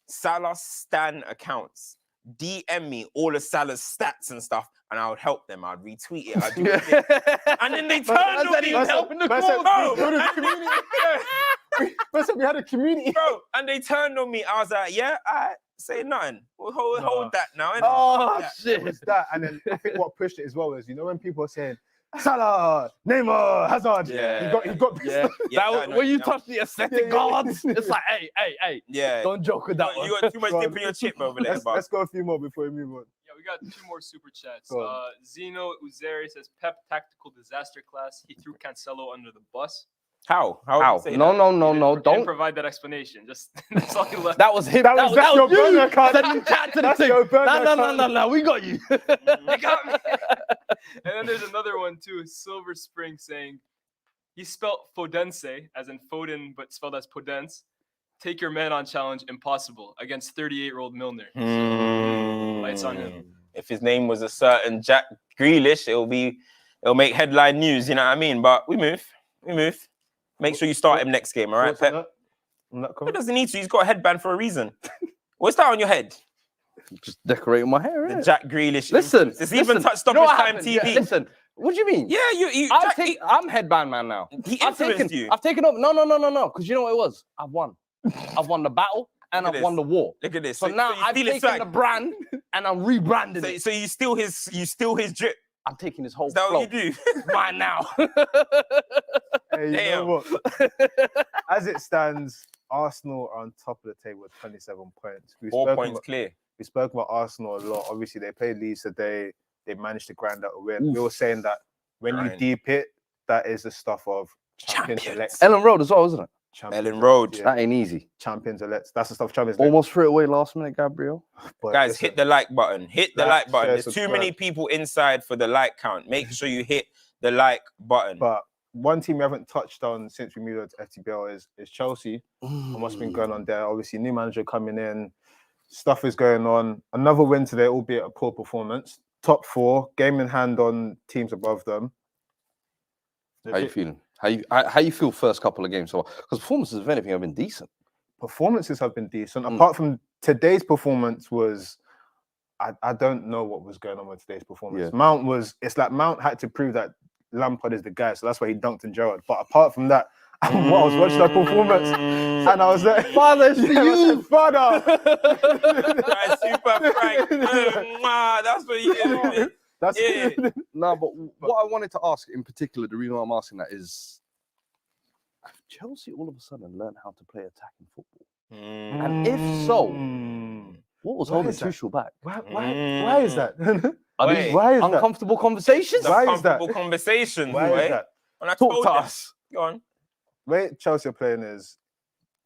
Salah Stan accounts DM me all of Salah's stats and stuff, and I would help them. I'd retweet it. I'd do it. And then they turned I on said me. he was helping the That's it. Bro, We had a community. Listen, we had a community. Bro, and they turned on me. I was like, yeah, I say nothing. We'll hold that now. innit? Oh Yeah. shit! It's that, and then I think what pushed it as well is, you know, when people are saying Salah, Neymar, Hazard, Yeah. he got Yeah, Yeah, that, no, when you no. touch the aesthetic Yeah. guards, it's like, hey, Yeah. don't joke with that one. You got too much Go on. dip in your chip over there, Let's go a few more before we move on. Yeah, we got two more super chats. Go on. Zeno Uzeri says Pep tactical disaster class. He threw Cancelo under the bus. How? How? would you say No, that? no, He no, didn't- no! he didn't Don't. provide that explanation. Just that's all he left. That was him. That was your you. burner account. Sending chat to the That's thing. your burner No, account. we got you. They got me. And then there's another one too, Silver Spring saying he spelled Fodense as in Foden, but spelled as Podence. Take your man on challenge, impossible against 38-year-old Milner. Lights on him. If his name was a certain Jack Grealish, it'll make headline news. You know what I mean? But we move. Make sure you start him next game. All right, Thoughts on Pep. that? On that He comment? doesn't need to. He's got a headband for a reason. What's that on your head? Just decorating my hair. The innit? Jack Grealish. Listen, It's even touched you know what StoppageTime happened? TV. Yeah, listen, what do you mean? Yeah, you I'm headband man now. he I've influenced taken, you. I've taken up. No. Because you know what it was? I've won. I've won the battle and Look at I've won the war. Look at this. So now you I've steal his taken the swag. brand and I'm rebranding it. So you steal his drip. I'm taking his whole Is that flow what you do? right now. Hey, you Damn. know what? As it stands, Arsenal are on top of the table with 27 points. 4 points clear. We spoke about Arsenal a lot. Obviously, they played Leeds today. they managed to grind out a win. We were saying that when you Grind. deep it, that is the stuff of champions elect. Ellen Road as well, isn't it? Champions Ellen elect, Road. yeah. That ain't easy. Champions elect. That's the stuff champions elect. Almost threw it away last minute, Gabriel. But Guys, listen, hit the like button. Hit the like, like button. share, There's too subscribe. many people inside for the like count. Make sure you hit the like button. But one team we haven't touched on since we moved on to FTBL is Chelsea and what's been going on there. Obviously, new manager coming in, stuff is going on. Another win today, albeit a poor performance. Top 4, game in hand on teams above them. How you feeling? How you feel first couple of games? So, because performances, if anything, have been decent. Performances have been decent. Apart from today's performance was, I don't know what was going on with today's performance. Yeah. It's like Mount had to prove that Lampard is the guy, so that's why he dunked in Gerrard. But apart from that, I was watching that performance and I was like, Father, you, father. Right, Super Frank. That's what you did. That's Yeah. No, but what I wanted to ask in particular, the reason why I'm asking that is, have Chelsea all of a sudden learned how to play attacking football? And if so, what was Why holding is that? Tuchel back? Why is that? Are Wait. these Why is that? uncomfortable conversations? Why is that? Uncomfortable conversations. Why boy. is that? And I Talk told to them. us. Go on. The way Chelsea are playing is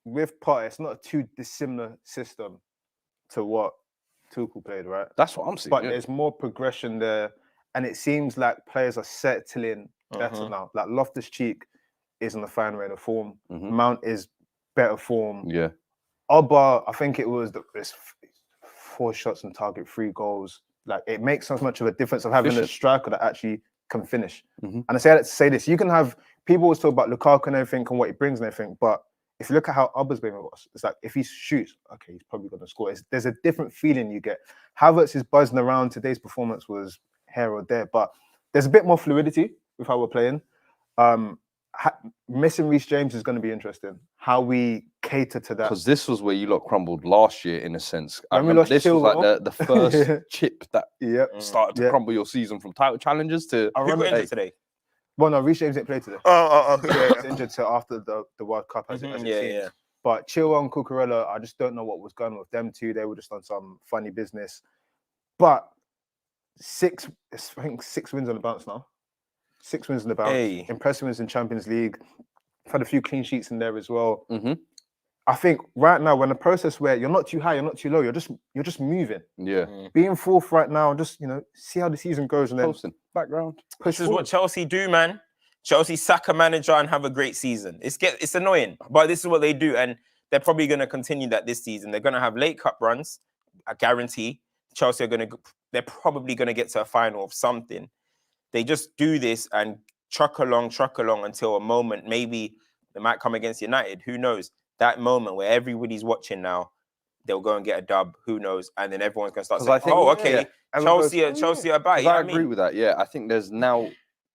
with Potter, it's not a too dissimilar system to what Tuchel played, right? That's what I'm seeing. But yeah. there's more progression there, and it seems like players are settling better now. Like Loftus-Cheek is on the fine rate of form. Mount is better form. Yeah. Oba, I think it's 4 shots on target, 3 goals. Like it makes so much of a difference of having a Efficient. striker that actually can finish. And I say that to say this: you can have people always talk about Lukaku and everything and what he brings and everything, but if you look at how Oba's playing with us, it's like if he shoots, okay, he's probably going to score. There's a different feeling you get. Havertz is buzzing around. Today's performance was here or there, but there's a bit more fluidity with how we're playing. Missing Reece James is going to be interesting. How we cater to that. Because this was where you lot crumbled last year, in a sense. I When we remember lost this was like Chilwell. the first chip that Yep. started to crumble your season from title challenges to. I Who remember got injured today? Well, no, Reece James didn't play today. Oh, He was injured till after the World Cup, as it Yeah, seems. yeah. But Chilwell and Cucurella, I just don't know what was going on with them two. They were just on some funny business. But I think 6 wins on the bounce now. 6 wins on the bounce. Hey. Impressive wins in Champions League. Had a few clean sheets in there as well. Mm-hmm. I think right now we're in a process where you're not too high, you're not too low. You're just moving. Yeah. Being fourth right now, just see how the season goes and then Posting background. push This is forward. what Chelsea do, man. Chelsea sack a manager and have a great season. It's annoying, but this is what they do, and they're probably going to continue that this season. They're going to have late cup runs. I guarantee Chelsea they're probably going to get to a final of something. They just do this and truck along until a moment, maybe they might come against United. Who knows? That moment where everybody's watching now, they'll go and get a dub. Who knows? And then everyone's going to start 'Cause saying, I think- "Oh, okay, Everyone goes, Chelsea are back." 'Cause You know I what agree mean? with that. Yeah, I think there's now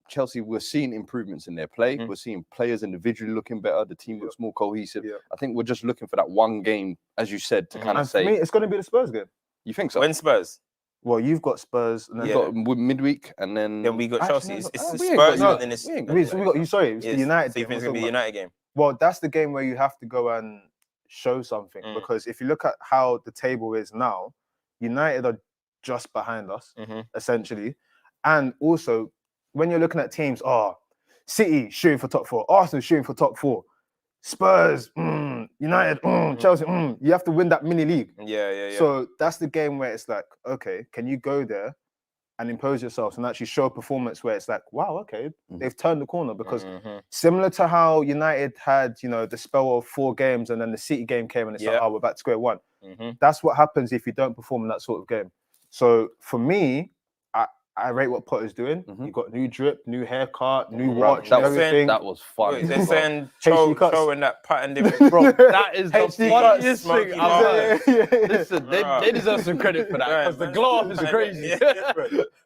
Chelsea. We're seeing improvements in their play. We're seeing players individually looking better. The team looks more cohesive. Yeah. I think we're just looking for that one game, as you said, to kind of And for say. me, it's going to be the Spurs game. You think so? When Spurs, Well, you've got Spurs, and then We've got midweek, and then we got Actually, Chelsea. no, It's we the ain't got Spurs, no- and then it's we ain't got we got you. Sorry, it's the United. So you game think it's I'm going to be the talking about. United game? Well, that's the game where you have to go and show something because if you look at how the table is now, United are just behind us, essentially. And also, when you're looking at teams, City shooting for top 4, Arsenal shooting for top 4, Spurs, United, Chelsea, you have to win that mini league. Yeah. So that's the game where it's like, okay, can you go there and impose yourselves and actually show a performance where it's like, wow, okay, they've turned the corner? Because similar to how United had, the spell of 4 games and then the City game came and it's like, we're back to square one. That's what happens if you don't perform in that sort of game. So for me, I rate what Potter's doing. You got new drip, new haircut, new watch, that was everything. that was fun. Wait, they're saying HD cuts. showing that pattern difference. Bro, that is the HD funniest cuts, thing smoky I've heard. Yeah. Listen, they deserve some credit for that because the glow up is crazy.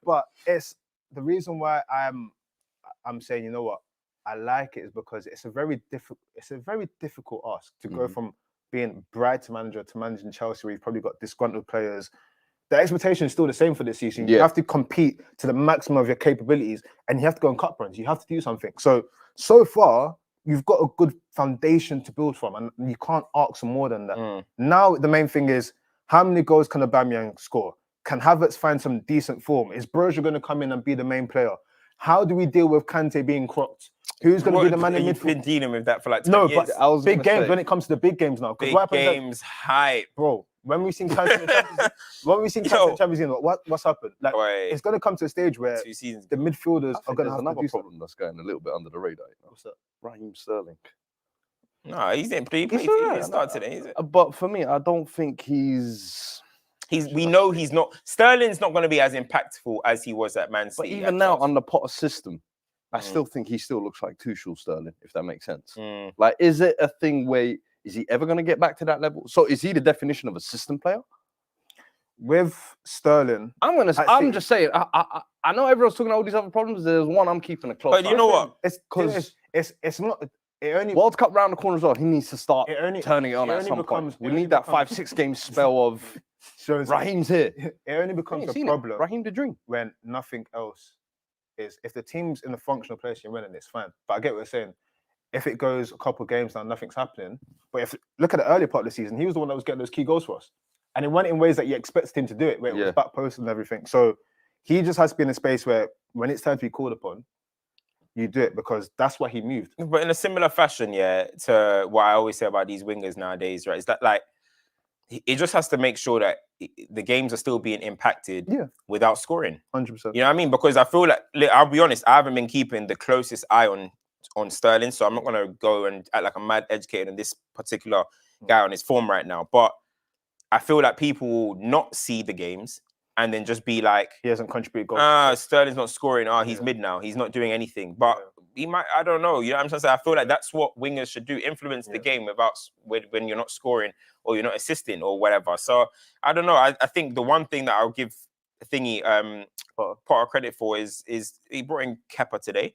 But it's the reason why I'm saying, you know what, I like it is because it's a very difficult ask to go from being Brighton manager to managing Chelsea, where you've probably got disgruntled players. The expectation is still the same for this season. You have to compete to the maximum of your capabilities, and you have to go on cup runs. You have to do something. So far, you've got a good foundation to build from, and you can't ask for more than that. Now, the main thing is, how many goals can Aubameyang score? Can Havertz find some decent form? Is Broja going to come in and be the main player? How do we deal with Kante being cropped? Who's going to be the man in You've been midfield? dealing with that for like 10 No, years. but I was big gonna games say- when it comes to the big games now. Because Big what happens, games, hype. bro? When we've seen Kante in the Champions League, when we've seen Kante in Yo. the Champions League, what's happened? Like Boy, it's going to come to a stage where 2 seasons. the midfielders I are think going to there's have to another do something. problem that's going a little bit under the radar. You know? What's that? Raheem Sterling. No, he didn't play. He He's didn't alright, start today. Is it? But for me, I don't think he's. We know he's not. Sterling's not going to be as impactful as he was at Man But City. even at now, Chelsea. on the Potter system, I Mm. still think he still looks like Tuchel Sterling, if that makes sense. Mm. Like, is it a thing where is he ever going to get back to that level? So, is he the definition of a system player? With Sterling, I'm City- just saying. I know everyone's talking about all these other problems. There's one I'm keeping a close. But you know what? it's 'Cause- it's not. It only World Cup round the corner as well. He needs to start it only turning it on it at only some becomes- point. We it only need that becomes- 5-6 game spell of shows Raheem's here. it only becomes Ain't a seen it. problem Raheem the dream. when nothing else is. If the team's in a functional place, you're winning. It's fine. But I get what you're saying. If it goes a couple of games now, nothing's happening. But if look at the early part of the season, he was the one that was getting those key goals for us, and it went in ways that you expected him to do it, where it Yeah. was back post and everything. So he just has to be in a space where when it's time to be called upon, you do it because that's why he moved. But in a similar fashion, yeah, to what I always say about these wingers nowadays, right? Is that like it just has to make sure that the games are still being impacted Yeah. without scoring. 100%. You know what I mean? Because I feel like I'll be honest, I haven't been keeping the closest eye on Sterling, so I'm not gonna go and act like I'm mad educated on this particular guy on his form right now. But I feel like people will not see the games and then just be like, He hasn't contributed goals. Sterling's not scoring. He's Yeah. mid now. He's not doing anything. But he might, I don't know. You know what I'm trying to say? I feel like that's what wingers should do, influence the game when you're not scoring or you're not assisting or whatever. So I don't know. I think the one thing that I'll give Potter credit for is he brought in Kepa today.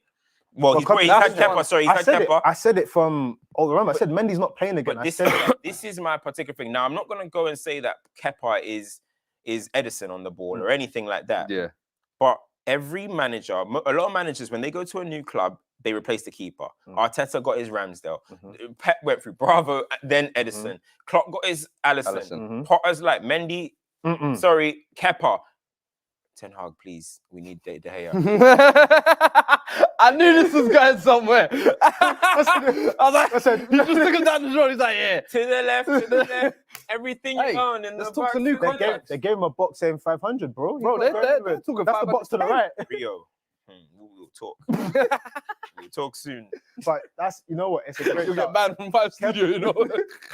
Well, he's had Kepa, sorry, he's had Kepa. I said it from remember, I said Mendy's not playing again. But this is my particular thing. Now, I'm not going to go and say that Kepa is Edison on the ball or anything like that. Yeah. But every manager, a lot of managers, when they go to a new club, they replace the keeper. Arteta got his Ramsdale. Pep went through Bravo, then Edison. Klopp got his Alisson. Potter's like Mendy. Sorry, Kepa. Ten Hag, please. We need De Gea. I knew this was going somewhere. I was like, he just took him down the road. He's like, yeah. To the left. Everything you own in the let's talk box. some new contracts. They gave him a box saying 500, bro. Bro, they're talking That's the box to the right. Rio. We'll talk. We'll talk soon. But that's, you know what? It's a great You'll get shout. banned from 5 Studio, you know.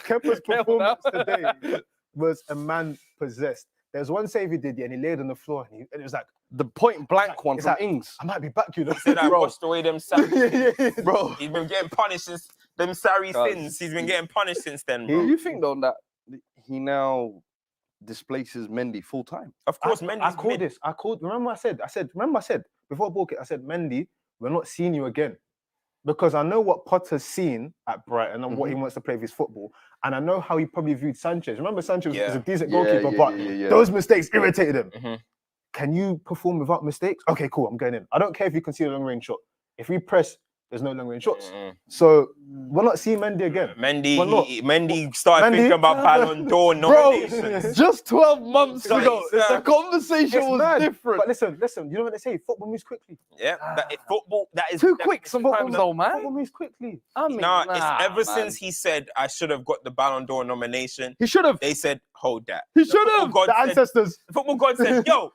Kepa's Careful now. performance today was a man possessed. There's one save he did, and he laid on the floor, and it was like, The point blank one It's from like- Ings. I might be back, you know. He said I washed away them Sarri. Bro. He's been getting punished since them Sarri Guys, sins. He's been getting punished since then, bro. Do you think, though, that he now displaces Mendy full time? Of course, I Mendy's called mid. this. Remember I said before book it. I said, Mendy, we're not seeing you again, because I know what Potter's seen at Brighton and what he wants to play with his football, and I know how he probably viewed Sanchez. Remember, Sanchez was a decent goalkeeper, but those mistakes irritated him. Can you perform without mistakes? Okay, cool. I'm going in. I don't care if you concede a long range shot. If we press, there's no long range shots. So we're not seeing Mendy again. Mendy started Mendy? thinking about Ballon d'Or nominations. Just 12 months Sorry, ago, sir. the conversation It's was mad. different. But listen. You know what they say? Football moves quickly. Yeah, football. That is Too that- quick sometimes, though, man. Football moves quickly. I mean, Nah, it's ever man. since he said I should have got the Ballon d'Or nomination. He should have. They said, hold that. He should have. God The said, ancestors. football God said, yo,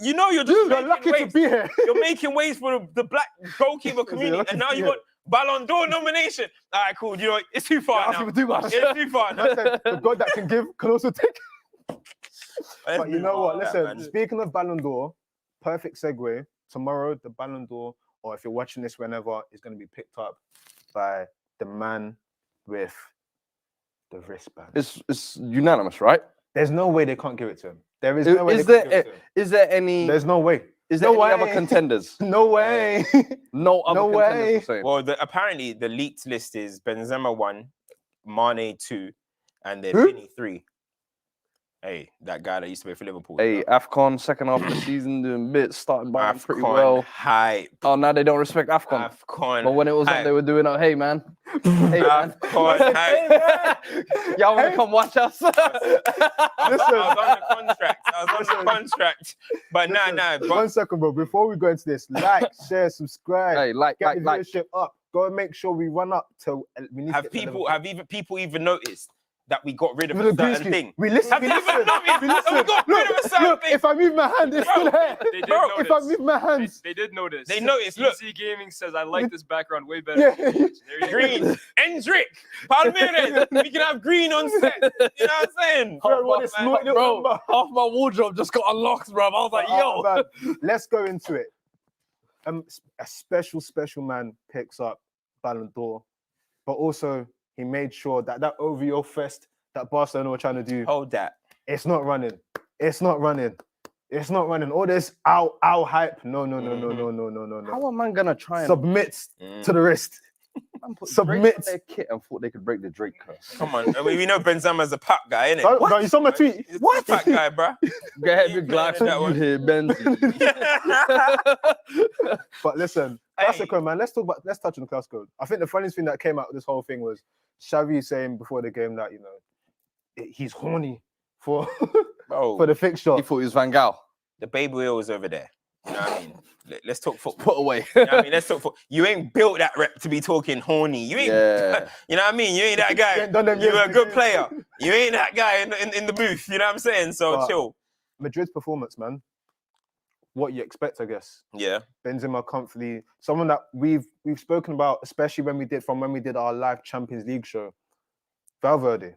you know you're just Dude, you're making lucky waves. to be here. You're making waves for the black goalkeeper community, lucky and now to you be got Ballon d'Or nomination. All right, cool. You know, it's too far Ask now. people too much. It's too far now. I said, the God that can give can also take. Let's But you move know what? on, Listen, man. speaking of Ballon d'Or, perfect segue. Tomorrow, the Ballon d'Or, or if you're watching this whenever, is going to be picked up by the man with the wristband. It's unanimous, right? There's no way they can't give it to him. There is no way Is they can't give there it to him. is there any There's no way. is there no any other way. contenders? No way. No other No contenders. way. the same. Well, apparently the leaked list is Benzema 1, Mane 2, and then Who? Vinny 3. Hey, that guy that used to play for Liverpool. Hey, AFCON, second half of the season, doing bits, started buying pretty AFCON well. hype. Oh, now they don't respect AFCON. AFCON. But when it was on, hype. they were doing, hey, man. Hey, man. AFCON hype. Y'all want to come watch us? I was on the contract. But nah. But 1 second, bro. Before we go into this, like, share, subscribe. Hey, Get the viewership up. Go and make sure we run up to. We need have people even noticed that we got rid of With a the green certain screen. thing? We listen. Have We you listen. even noticed We that we listen. got rid of a certain Look, thing? if I move my hand, it's still there. They did Bro, notice. if I move my hands, They did notice. They noticed. Look, Easy Gaming says, I like this background way better. yeah. There you go. green, Endrick, Palmeiras. We can have green on set. You know what I'm saying? Bro, what is smart, Bro, half my wardrobe just got unlocked, bro. I was like, yo. Man, let's go into it. A special man picks up Ballon d'Or, but also he made sure that OVO fest that Barcelona were trying to do, Hold that. it's not running. All this ow hype. No. How am I going to try and Submits to the wrist. submit their kit and thought they could break the Drake curse? Come on. I mean, we know Benzema's a pack guy, innit? So, you saw my tweet. He's What? a pack guy, bro. Go ahead, You big glass. playing that You one. here, Benzi. But listen, Hey. Clasico, man. Let's touch on the Clasico. I think the funniest thing that came out of this whole thing was Xavi saying before the game that he's horny for Bro, for the fixture. He thought he was Van Gaal. the baby wheel is over there. You know what I mean? Let's talk football. Put away. You know what I mean? Let's talk football. You ain't built that rep to be talking horny. You ain't. Yeah. You know what I mean? You ain't that guy. You ain't done them You're years a good before. player. You ain't that guy in the booth. You know what I'm saying? So But- chill. Madrid's performance, man. What you expect, I guess. Yeah. Benzema comfortably, someone that we've spoken about, especially when we did our live Champions League show. Valverde,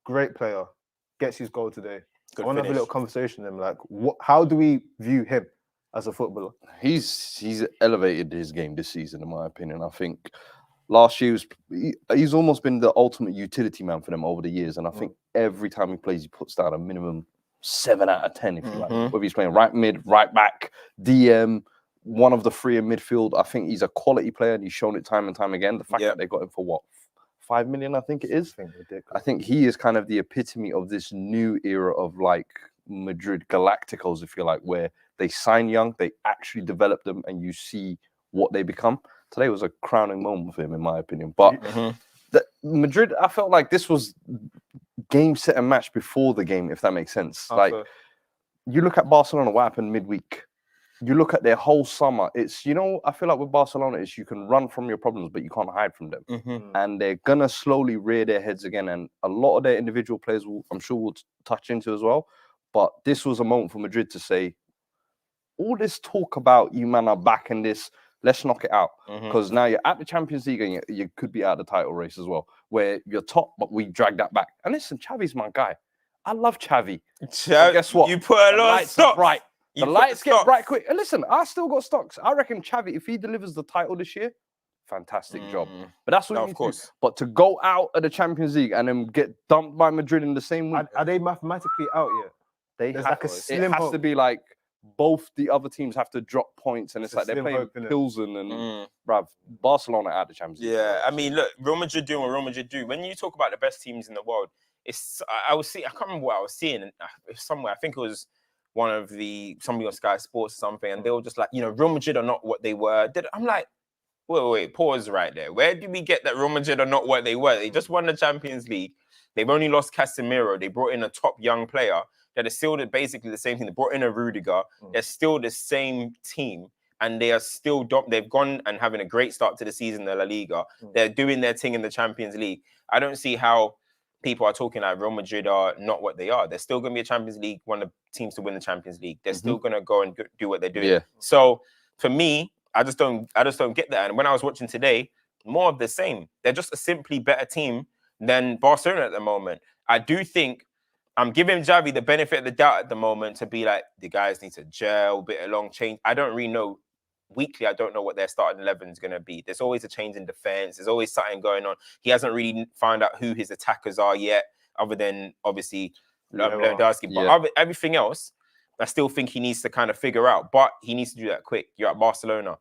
great player, gets his goal today. Good I want to have a finish. little conversation with him. Like, how do we view him as a footballer? He's elevated his game this season, in my opinion. I think last year he's almost been the ultimate utility man for them over the years, and I think every time he plays, he puts down a minimum 7 out of 10, if you like. Mhm. Whether he's playing right mid, right back, DM, one of the three in midfield, I think he's a quality player, and he's shown it time and time again. The fact Yep. that they got him for what, 5 million, I think it is. I think ridiculous. I think he is kind of the epitome of this new era of like Madrid Galacticos, if you like, where they sign young, they actually develop them, and you see what they become. Today was a crowning moment for him, in my opinion. But Mhm. Madrid, I felt like this was game, set, and match before the game, if that makes sense. Like, you look at Barcelona, what happened midweek. You look at their whole summer. It's, I feel like with Barcelona, is you can run from your problems, but you can't hide from them. Mhm. And they're gonna slowly rear their heads again. And a lot of their individual players, I'm sure, will touch into as well. But this was a moment for Madrid to say, all this talk about you man are back in this, let's knock it out. Mhm. Because now you're at the Champions League and you could be out of the title race as well, where you're top, but we drag that back. And listen, Xavi's my guy. I love Xavi. So, guess what? You put a The lot of lights are stock. bright. You The put lights get stocks. bright quick. And listen, I still got stocks. I reckon Xavi, if he delivers the title this year, fantastic job. Mm. But that's what No, you of need to course. do. But to go out of the Champions League and then get dumped by Madrid in the same week, Are they mathematically out yet? they there's have like a to. It slim has to hope. be like both the other teams have to drop points, and it's It's a like they're slim playing hope, innit? Pilsen and Mm. bruv, Barcelona out of the Champions League. Yeah, I mean, look, Real Madrid doing what Real Madrid do. When you talk about the best teams in the world, I can't remember what I was seeing somewhere. I think it was somebody on Sky Sports or something, and they were just like, Real Madrid are not what they were. I'm like, wait, pause right there. Where did we get that Real Madrid are not what they were? They just won the Champions League. They've only lost Casemiro. They brought in a top young player. That is still basically the same thing. They brought in a Rudiger. They're still the same team. And they are still, they've gone and having a great start to the season in the La Liga. They're doing their thing in the Champions League. I don't see how people are talking like Real Madrid are not what they are. They're still going to be a Champions League, one of the teams to win the Champions League. They're still going to go and do what they're doing. Yeah. So for me, I just don't get that. And when I was watching today, more of the same. They're just a simply better team than Barcelona at the moment. I do think I'm giving Xavi the benefit of the doubt at the moment to be like, the guys need to gel, bit of long change. I don't really know. Weekly, I don't know what their starting 11 is going to be. There's always a change in defense. There's always something going on. He hasn't really found out who his attackers are yet, other than obviously Lewandowski. But everything else, I still think he needs to kind of figure out. But he needs to do that quick. You're at Barcelona.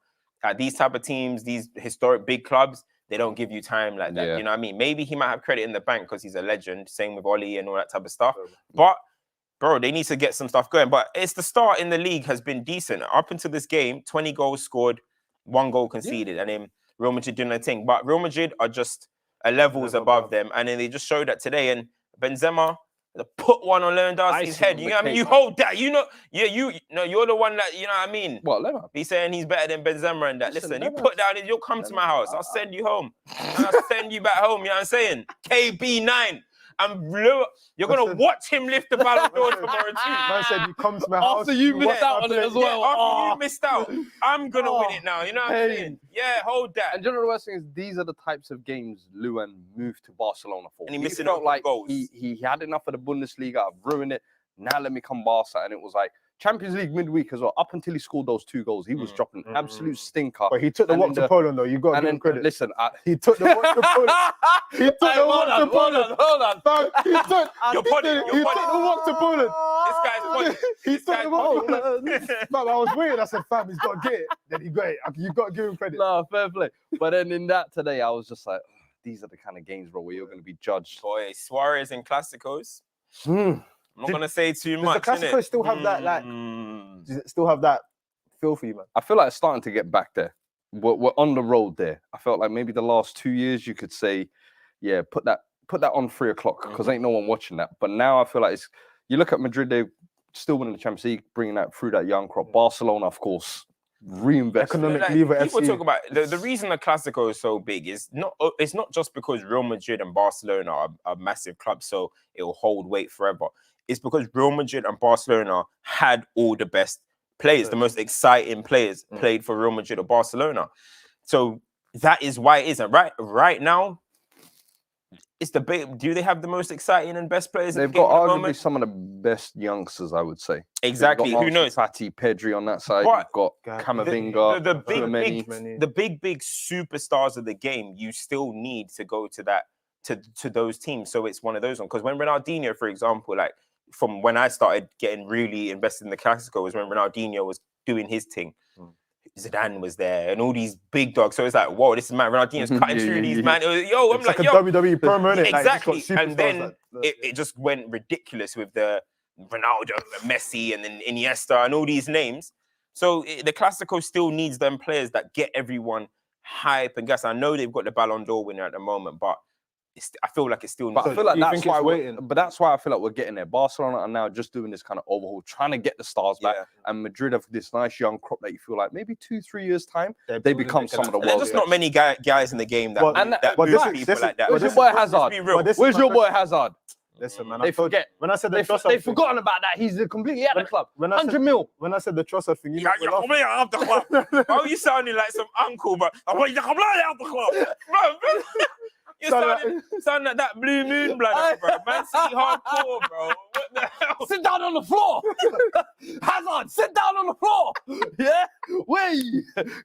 These type of teams, these historic big clubs, they don't give you time like that. Yeah. You know what I mean? Maybe he might have credit in the bank because he's a legend. Same with Oli and all that type of stuff. But bro, they need to get some stuff going. But it's the start in the league has been decent. Up until this game, 20 goals scored, 1 goal conceded. And then Real Madrid doing their thing. But Real Madrid are just a levels above them. And then they just showed that today. And Benzema put one on Lewandowski's head. You know what I mean? You hold that. You know, you're the one that, you know what I mean? What, Leonard? He's saying he's better than Benzema and that. Listen, you put down, you'll come to my house. I'll send you home. And I'll send you back home. You know what I'm saying? KB9. You're going to watch him lift the Ballon d'Or tomorrow too. Man said you come to my house. After you missed out on it as well. Yeah, after you missed out. I'm going to win it now. You know what I'm saying? Yeah, hold that. And you know the worst thing is, these are the types of games Luan moved to Barcelona for. And he missing felt out like goals. He had enough of the Bundesliga. I've ruined it. Now let me come Barca. And it was like Champions League midweek as well. Up until he scored those 2 goals, he was dropping an absolute stinker. But he took the walk to Poland, though. You got to give him credit. Listen, he took the walk to Poland. He took the walk to Poland. Hold on. He took the walk to Poland. This guy's funny. He took the walk to Poland. Fam, I was waiting. I said, fam, he's got to get it. Then he got it. You got to give him credit. No, fair play. But then in that today, I was just like, these are the kind of games, bro, where you're going to be judged. Boy, Suarez and Clasicos. I'm not going to say too much. Does the Clasico still have that, does it still have that feel for you, man? I feel like it's starting to get back there. We're on the road there. I felt like maybe the last 2 years you could say, yeah, put that on 3 o'clock because ain't no one watching that. But now I feel like you look at Madrid, they're still winning the Champions League, bringing that through that young crop. Barcelona, of course, reinvest. Economic lever People FC. talk about the reason the Clasico is so big is it's not just because Real Madrid and Barcelona are massive clubs, so it will hold weight forever. It's because Real Madrid and Barcelona had all the best players, the most exciting players played for Real Madrid or Barcelona. So that is why it is. And right now, it's the big. Do they have the most exciting and best players? They've got arguably some of the best youngsters, I would say. Exactly. Who knows? Fati, Pedri on that side. But You've got Camavinga, the big superstars of the game. You still need to go to that to those teams. So it's one of those ones. Because when Ronaldinho, for example, like from when I started getting really invested in the Clasico, was when Ronaldinho was doing his thing. Zidane was there and all these big dogs. So it's like, whoa, this is man. Ronaldinho's cutting through these man. I'm like a WWE promo, innit? Exactly. Like, and then it just went ridiculous with the Ronaldo, Messi, and then Iniesta and all these names. So the Clasico still needs them players that get everyone hype and gas. I know they've got the Ballon d'Or winner at the moment, but I feel like it's still. But I feel like that's why. But that's why I feel like we're getting there. Barcelona are now just doing this kind of overhaul, trying to get the stars back. And Madrid have this nice young crop that you feel like maybe 2-3 years time they become some of the world. There's just not many guys in the game that move people like that. Where's your boy Hazard? Where's your boy Hazard? Listen, man, they forget. When I said they've forgotten about that. He's completely out of the club. 100 mil. When I said the Trossard thing, Oh, you sounding like some uncle, but you sound like that Blue Moon blood, bro. Man City hardcore, bro. What the hell? Sit down on the floor. Hazard, sit down on the floor. Yeah? Way.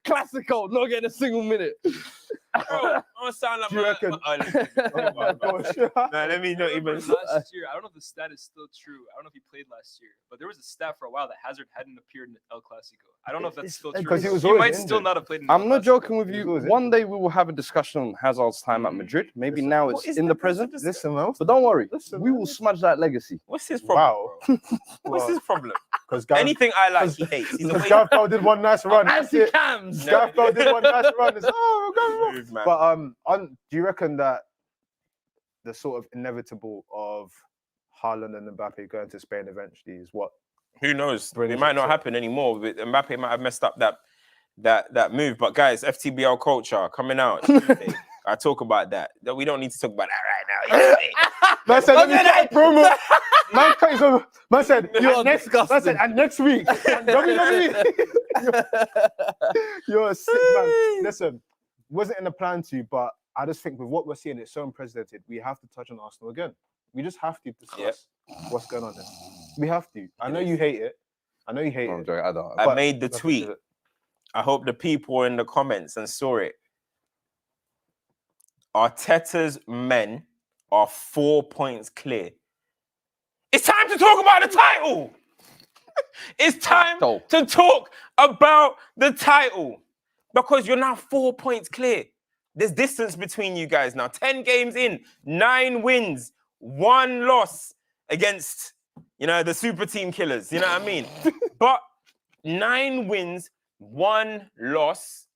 Clasico, not getting a single minute. Bro, I sound like Do you reckon? Oh my gosh. No, let me not even. Last year, I don't know if the stat is still true. I don't know if he played last year, but there was a stat for a while that Hazard hadn't appeared in El Clasico. I don't know if that's still true. Because he might still not have played in I'm not joking with you. One day we will have a discussion on Hazard's time at Madrid. Maybe now it's in the present. Listen, man. But don't worry. We will smudge that legacy. What's his problem? Wow. What's his problem? Because anything I like, he hates. Gareth Bale did one nice run. Anti-cams. Gareth Bale did one nice run. But do you reckon that the sort of inevitable of Haaland and Mbappe going to Spain eventually is what? Who knows? It might not happen anymore. Mbappe might have messed up that move. But guys, FTBL culture coming out. I talk about that. We don't need to talk about that right now. Man said, let me get a promo. Man said, and next week. You're a sick man. Listen, wasn't in the plan to, but I just think with what we're seeing, it's so unprecedented. We have to touch on Arsenal again. We just have to discuss what's going on there. We have to. I know you hate it. I made the tweet. I hope the people in the comments and saw it. Arteta's men are 4 points clear. It's time to talk about the title. It's time to talk about the title because you're now 4 points clear. There's distance between you guys now. 10 games in, 9 wins, 1 loss against You know, the super team killers. You know what I mean? But 9 wins, 1 loss.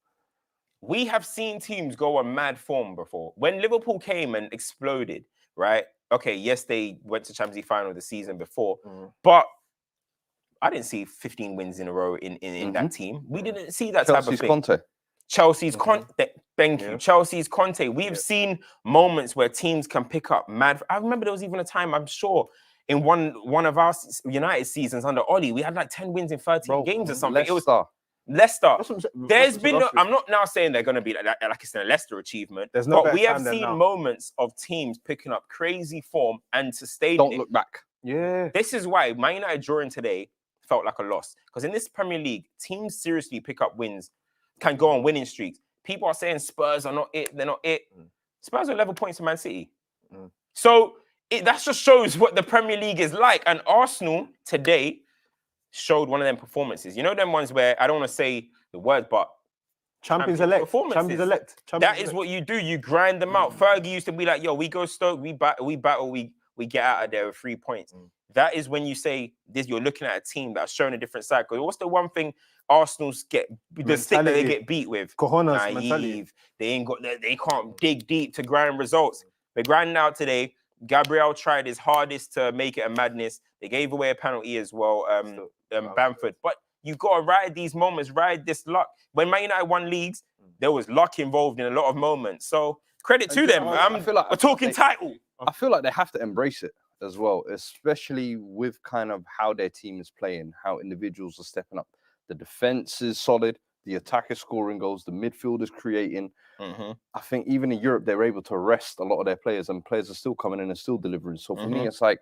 We have seen teams go on mad form before. When Liverpool came and exploded, right? Okay, yes, they went to Champions League final the season before, but I didn't see 15 wins in a row in that team. We didn't see that type of thing. Conte. Chelsea's Conte. Thank you. Chelsea's Conte. We've seen moments where teams can pick up mad. I remember there was even a time, I'm sure, in one of our United seasons under Oli, we had like 10 wins in 13 games or something. It was Leicester. There's been no, I'm not now saying they're going to be like it's a Leicester achievement. There's no, but we have seen moments of teams picking up crazy form and sustaining. Don't look back. Yeah. This is why Man United drawing today felt like a loss, because in this Premier League, teams seriously pick up wins, can go on winning streaks. People are saying Spurs are not it. They're not it. Spurs are level points to Man City. So that just shows what the Premier League is like. And Arsenal today showed one of them performances. You know them ones where I don't want to say the word, but Champions elect. Performances. Champions elect. That is what you do. You grind them out. Fergie used to be like, yo, we go Stoke, we battle, we get out of there with 3 points. That is when you say this, you're looking at a team that's showing a different side. Because what's the one thing Arsenal's get, the stick that they get beat with? Cojones Naive. They can't dig deep to grind results. They're grinding out today. Gabriel tried his hardest to make it a madness. They gave away a penalty as well, Bamford. But you got to ride these moments, ride this luck. When Man United won leagues, there was luck involved in a lot of moments. So credit to them. We're talking title. I feel like they have to embrace it as well, especially with kind of how their team is playing, how individuals are stepping up. The defense is solid. The attack is scoring goals. The midfield is creating. I think even in Europe, they were able to rest a lot of their players, and players are still coming in and still delivering. So for me, it's like,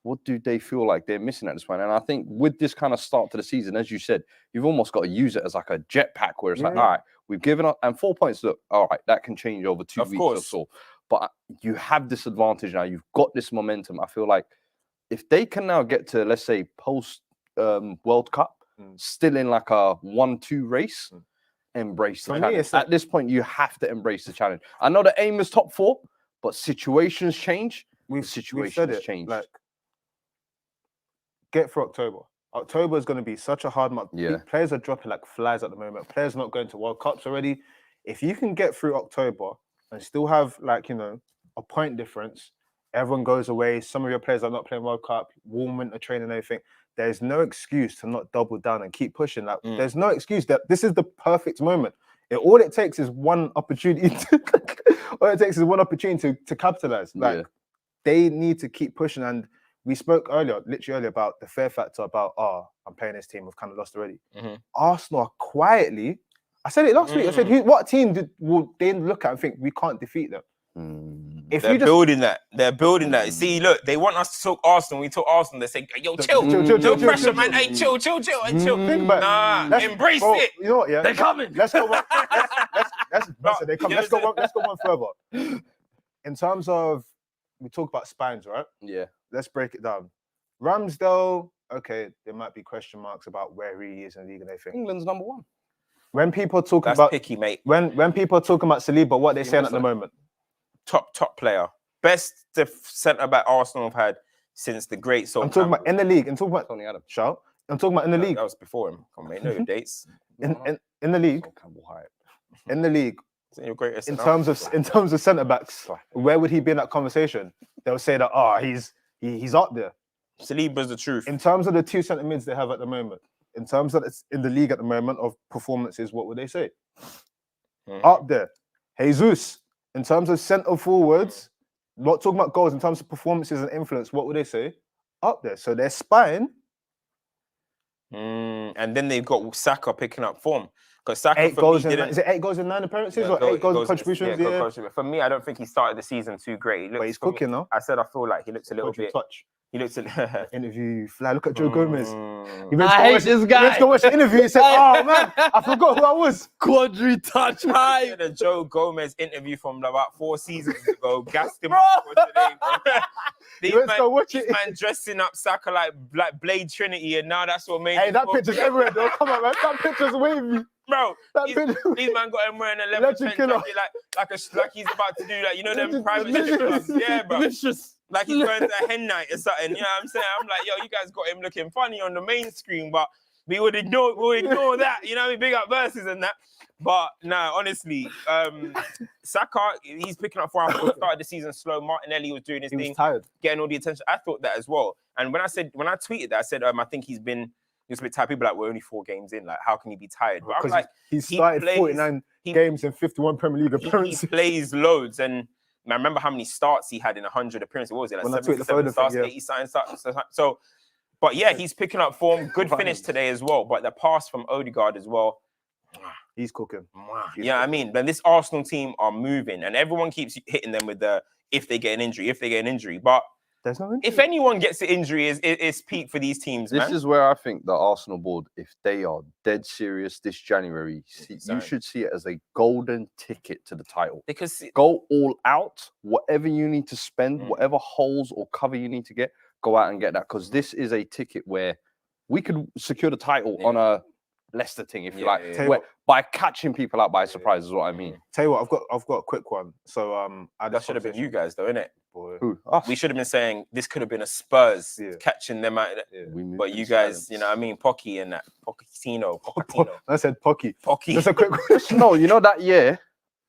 what do they feel like they're missing at this point? And I think with this kind of start to the season, as you said, you've almost got to use it as like a jetpack where it's like, all right, we've given up, and 4 points, look, all right, that can change over 2 weeks or so. But you have this advantage now. You've got this momentum. I feel like if they can now get to, let's say, post World Cup, still in like a 1-2 race, embrace the challenge. At this point, you have to embrace the challenge. I know the aim is top 4, but situations change. Situations change. Like, get through October. October is going to be such a hard month. Players are dropping like flies at the moment. Players not going to World Cups already. If you can get through October and still have, like, you know, a point difference, everyone goes away. Some of your players are not playing World Cup, warm winter training and everything. There's no excuse to not double down and keep pushing. Like, there's no excuse. That this is the perfect moment. All it takes is one opportunity. To capitalize. Like, they need to keep pushing. And we spoke literally earlier, about the fear factor about, I'm playing this team, we've kind of lost already. Arsenal are quietly, I said it last week, I said, what team will they look at and think we can't defeat them? They're building that. They're building that. See, look, they want us to talk Arsenal. We talk Arsenal. They say, yo, chill. No pressure, man. Hey, chill. Hey, chill. Nah, embrace it. You know what, yeah? They're coming. Let's go one. Let's go one further. In terms of, we talk about spines, right? Yeah. Let's break it down. Ramsdale, okay, there might be question marks about where he is in the league and everything. England's number 1. When people talk That's about picky, mate. When people are talking about Saliba, what they're saying at the moment? Top player. Best centre back Arsenal have had since the great Sol. I'm talking about in the league. I'm talking about Tony Adams. Shout. I'm talking about in the league. That was before him. Come on, mate. No dates. In the league. In the league. Your greatest in terms of centre backs, where would he be in that conversation? They'll say that he's up there. Saliba's the truth. In terms of the 2 centre mids they have at the moment, in terms of in the league at the moment of performances, what would they say? Up there. Jesus. In terms of centre forwards, not talking about goals, in terms of performances and influence, what would they say? Up there. So their spine. And then they've got Saka picking up form. Because Saka, is it 8 goals in 9 appearances or 8 goals in contributions? For me, I don't think he started the season too great. But he's cooking, though. I said I feel like he looks a little bit. He looks a interview fly. Look at Joe Gomez. I hate this guy. Let's go watch the interview. He said, "Oh man, I forgot who I was." Quadri touch high. The Joe Gomez interview from about 4 seasons ago. Gassed him up for today, bro. These man dressing up Saka like Blade Trinity, and now that's what made. Hey, that picture's everywhere, though. Come on, man. That picture's wavy. Bro, these man got him wearing a leather jacket like he's about to do, like, you know, them private jet clubs. Yeah, bro. Delicious. like he's going to a hen night or something. You know what I'm saying? I'm like, yo, you guys got him looking funny on the main screen, but we would ignore that. You know what I mean? Big up verses and that. But no, honestly, Saka, he's picking up form. Started the season slow. Martinelli was doing his thing, tired, getting all the attention. I thought that as well. And when I tweeted that, I said, I think he's a bit tired. People are like, we're only 4 games in. Like, how can he be tired? But I'm like, he started 49 games in 51 Premier League appearances. He plays loads, and I remember how many starts he had in 100 appearances. What was it? Like 77 starts, 80 starts. So, but yeah, he's picking up form. Good finish today as well. But the pass from Odegaard as well. He's cooking. I mean, then this Arsenal team are moving, and everyone keeps hitting them with the if they get an injury. But there's no injury. If anyone gets the injury, it's peak for these teams. This is where I think the Arsenal board, if they are dead serious this January, you should see it as a golden ticket to the title. Because go all out, whatever you need to spend, whatever holes or cover you need to get, go out and get that. Because this is a ticket where we could secure the title on a Leicester thing, if you like, by catching people out by surprise is what I mean. Tell you what, I've got a quick one. So that should have been you guys, though, innit? Who? We should have been saying this could have been a Spurs catching them out. But you guys, you know what I mean, Pocky and that Pochettino. I said Pocky. Just a quick question. No, you know that year,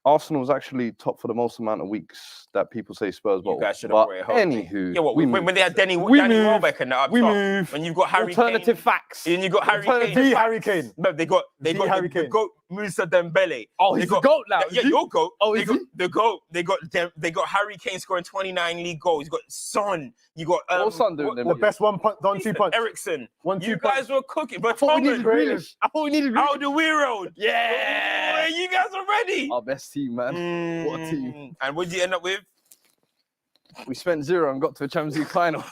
Arsenal was actually top for the most amount of weeks that people say Spurs bottled. You guys should have but anywho, when they had Danny Welbeck and that up top, when you've got Harry alternative Kane, facts, and you got Harry Kane. No, they got the GOAT Musa Dembele. Oh, he's the GOAT now. Yeah, your GOAT. Oh, they got the GOAT. They got Harry Kane scoring 29 league goals. You got Son. You got what's Son doing? The best 1 punch, 2 punch. Ericsson. 1-2 You guys were cooking. But I thought we needed Grealish. Alderweireld. Yeah. You guys are ready. Our best team, man. What a team. And what did you end up with? We spent 0 and got to a Champions League final.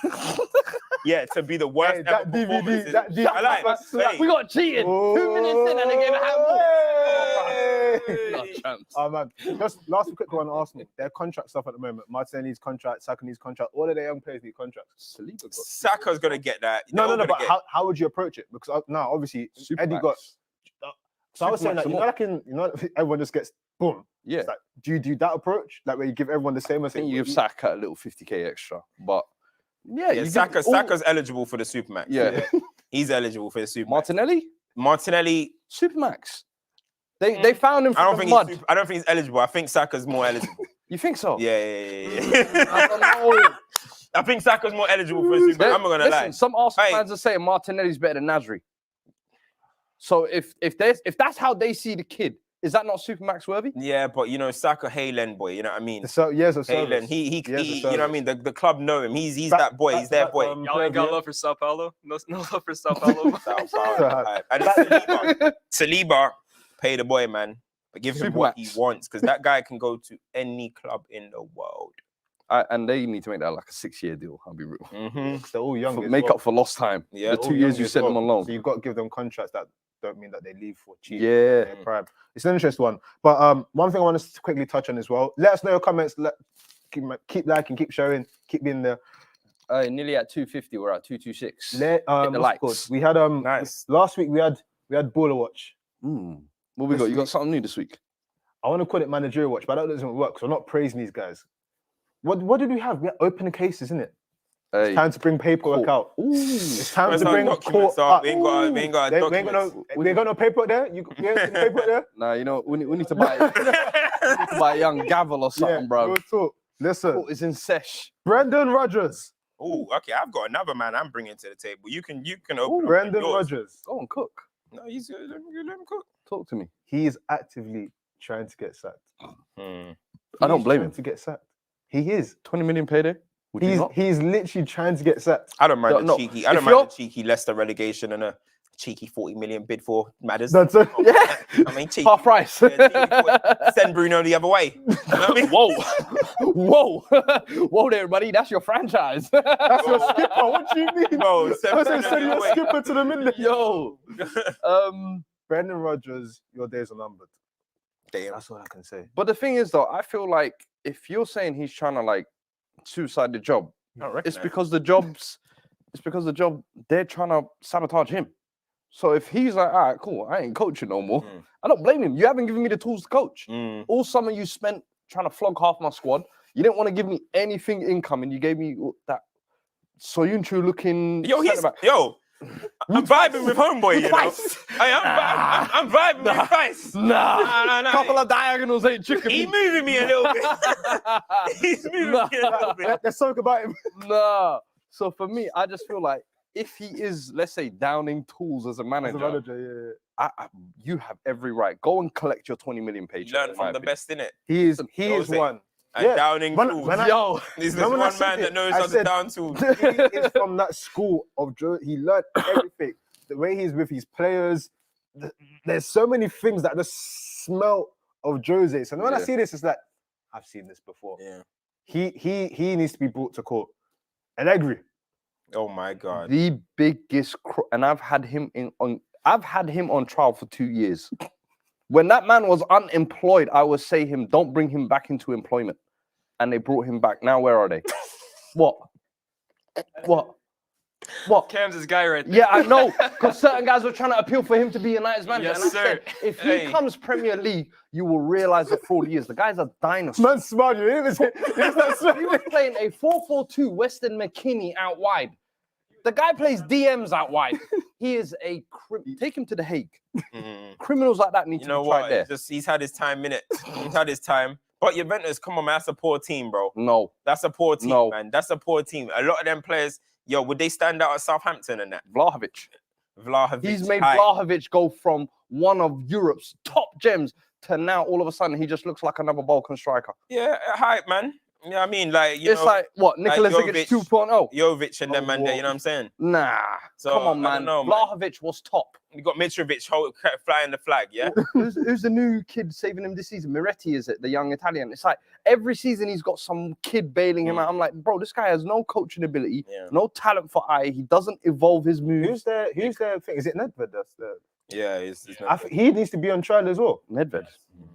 Yeah, to be the worst ever performances. We got cheated. 2 minutes in and they gave a handball. Oh man, just last quick one on Arsenal. Their contract stuff at the moment. Martinelli's contract, Saka needs contract. All of their young players need contracts. Saka's gonna get that. No. But how would you approach it? Because now obviously Eddie got. So I was saying like everyone just gets boom. Yeah. Like, do you do that approach? Like where you give everyone the same? I think you give Saka a little 50k extra, but Saka's eligible for the Supermax. Yeah. He's eligible for the Supermax. Martinelli, Supermax. They found him from the mud. I don't think he's eligible. I think Saka's more eligible. You think so? Yeah. I don't know. I think Saka's more eligible for the Supermax. I'm not gonna lie. Some Arsenal fans are saying Martinelli's better than Nasri. So if that's how they see the kid, is that not Supermax worthy? Yeah, but you know, Saka Haylen boy, you know what I mean? Years of Haylen, service. he you know what I mean? The club know him. He's that boy. He's their boy. Y'all ain't got love for Sao Paulo? No love for Sao Paulo? And Saliba, pay the boy, man. But give him what he wants, because that guy can go to any club in the world. And they need to make that like a 6-year deal, I'll be real. They're all young. Make up for lost time. Yeah. The 2 years you sent them on loan. So you've got to give them contracts that don't mean that they leave for cheap. Yeah. Prime. It's an interesting one. But one thing I want to quickly touch on as well. Let us know your comments. Keep liking, keep sharing, keep being there. Nearly at 250, we're at 226. Hit the likes. We had nice. Last week we had Baller Watch. What we got? You got something new this week? I want to call it Managerial Watch, but that doesn't work because we're not praising these guys. What did we have? We had opening cases, isn't it? It's time to bring paperwork out. It's time to bring court up. We ain't got no paperwork there. You got paperwork there? Nah, you know, we need to buy buy a young gavel or something, bro. We'll talk. Listen, court is in sesh. Brendan Rodgers. Oh, okay. I've got another man I'm bringing to the table. You can open. Brendan Rodgers. Go and cook. No, let him cook. Talk to me. He is actively trying to get sacked. I don't blame him. To get sacked. He is 20 million payday. He's literally trying to get sacked. I don't mind the cheeky. I don't mind the cheeky Leicester relegation and a cheeky 40 million bid for Matters. That's it. Yeah. I mean, cheeky. Half price. Send Bruno the other way. You know what I mean? Whoa there, buddy. That's your franchise. That's your skipper. What do you mean? Bro, send your skipper to the middle. Yo. Brendan Rodgers, your days are numbered. Damn. That's all I can say. But the thing is, though, I feel like if you're saying he's trying to like suicide the job, it's because the job they're trying to sabotage him. So if he's like, all right, cool, I ain't coaching no more, I don't blame him. You haven't given me the tools to coach. All summer you spent trying to flog half my squad. You didn't want to give me anything income, and you gave me that Soyuncu looking. Yo, I'm vibing with homeboy, you know. I'm vibing with Price. Nah. Couple of diagonals ain't chicken. He's moving me a little bit. He's moving me a little bit. Let's talk about him. Nah. So for me, I just feel like if he is, let's say, downing tools as a manager, you have every right. Go and collect your 20 million page. Learn from the best in it. He is one. And downing tools. He's one man that knows how to down tools. He is from that school of Joe. He learned everything. The way he's with his players. There's so many things that just smell of Jose. So when I see this, it's like, I've seen this before. Yeah. He needs to be brought to court. Allegri. Oh my God. The biggest, and I've had him on trial for 2 years. When that man was unemployed, I would say don't bring him back into employment. And they brought him back. Now where are they? What? Cam's his guy right there. Yeah, I know. Because certain guys were trying to appeal for him to be United's manager. Yes, and I sir. said, if he comes Premier League, you will realize the fraud he is. The guy's a dinosaur. Man, smart. He was playing a 4-4-2 Weston McKennie out wide. The guy plays DMs out wide. He is a take him to the Hague. Criminals like that need to be tried there. He's had his time, innit? He's had his time. But Juventus, come on, man, that's a poor team, bro. No. That's a poor team, man. That's a poor team. A lot of them players, would they stand out at Southampton and that? Vlahovic. He's made Vlahovic go from one of Europe's top gems to now all of a sudden he just looks like another Balkan striker. Yeah, hype, man. You know what I mean? Like, it's like what? Nicolas Zigic 2.0. Jovic and them, man, there, you know what I'm saying? Nah. So, come on, man. Vlahovic was top. You got Mitrovic flying the flag, yeah? Who's the new kid saving him this season? Miretti, is it? The young Italian. It's like every season he's got some kid bailing him out. I'm like, bro, this guy has no coaching ability, no talent for eye. He doesn't evolve his moves. Who's the thing? Is it Nedved? That's the... Yeah, he needs to be on trial as well. Nedved.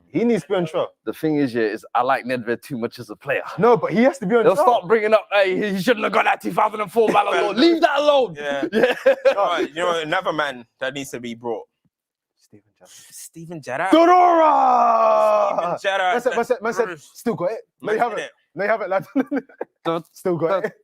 He needs to be on trial. The thing is I like Nedved too much as a player. No, but he has to be on trial. They'll start bringing up, hey, he shouldn't have got that 2004 Ballon d'Or. Leave that alone. Yeah. You know, another man that needs to be brought. Steven Gerrard. Dodora! Steven Gerrard. Man said, still got it. No, you haven't. No, you haven't, lad. Still got it.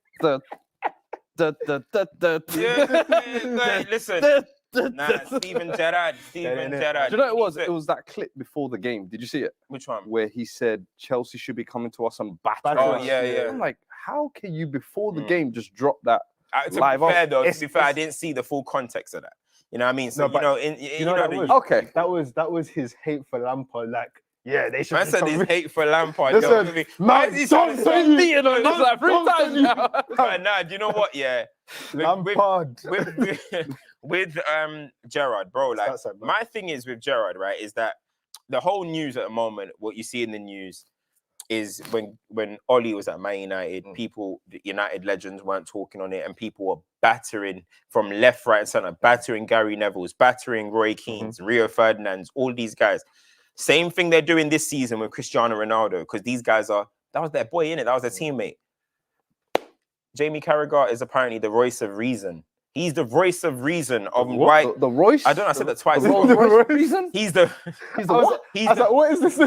Listen. Steven Gerrard. Steven Gerrard. Do you know what it was? It was that clip before the game. Did you see it? Which one? Where he said Chelsea should be coming to us and battering us. Oh, yeah. I'm like, how can you before the game just drop that to live be fair, off? though, to be fair, I didn't see the full context of that. You know what I mean? So, okay. That was his hate for Lampard. Like, yeah, they should. Man said his hate for Lampard. Listen, man, don't beating on this like 3 times now. Nah, do you know what? Yeah, Lampard with Gerrard, bro. Like, my thing is with Gerrard, right? Is that the whole news at the moment? What you see in the news is when Oli was at Man United, people, the United legends weren't talking on it, and people were battering from left, right, and center, battering Gary Neville's, battering Roy Keane's, Rio Ferdinand's, all these guys. Same thing they're doing this season with Cristiano Ronaldo, because these guys that was their boy, innit? That was their teammate. Jamie Carragher is apparently the voice of reason. He's the voice of reason of why. The Royce? I don't know, I said that twice. The reason? He's the what? What is this?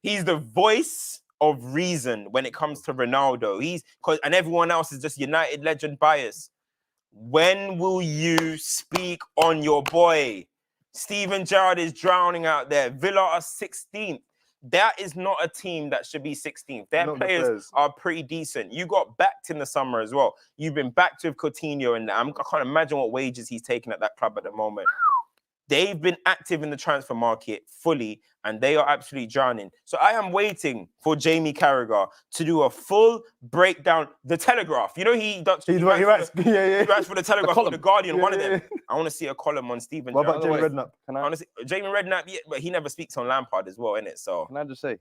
He's the voice of reason when it comes to Ronaldo. And everyone else is just United legend bias. When will you speak on your boy? Steven Gerrard is drowning out there. Villa are 16th. That is not a team that should be 16th. Their players are pretty decent. You got backed in the summer as well. You've been backed with Coutinho, and I can't imagine what wages he's taking at that club at the moment. They've been active in the transfer market fully, and they are absolutely drowning. So I am waiting for Jamie Carragher to do a full breakdown. The Telegraph, you know, he writes for the Telegraph, or the Guardian, one of them. I want to see a column on Steven Gerrard. What about Jamie Redknapp? Jamie Redknapp, but he never speaks on Lampard as well, innit? So can I just say,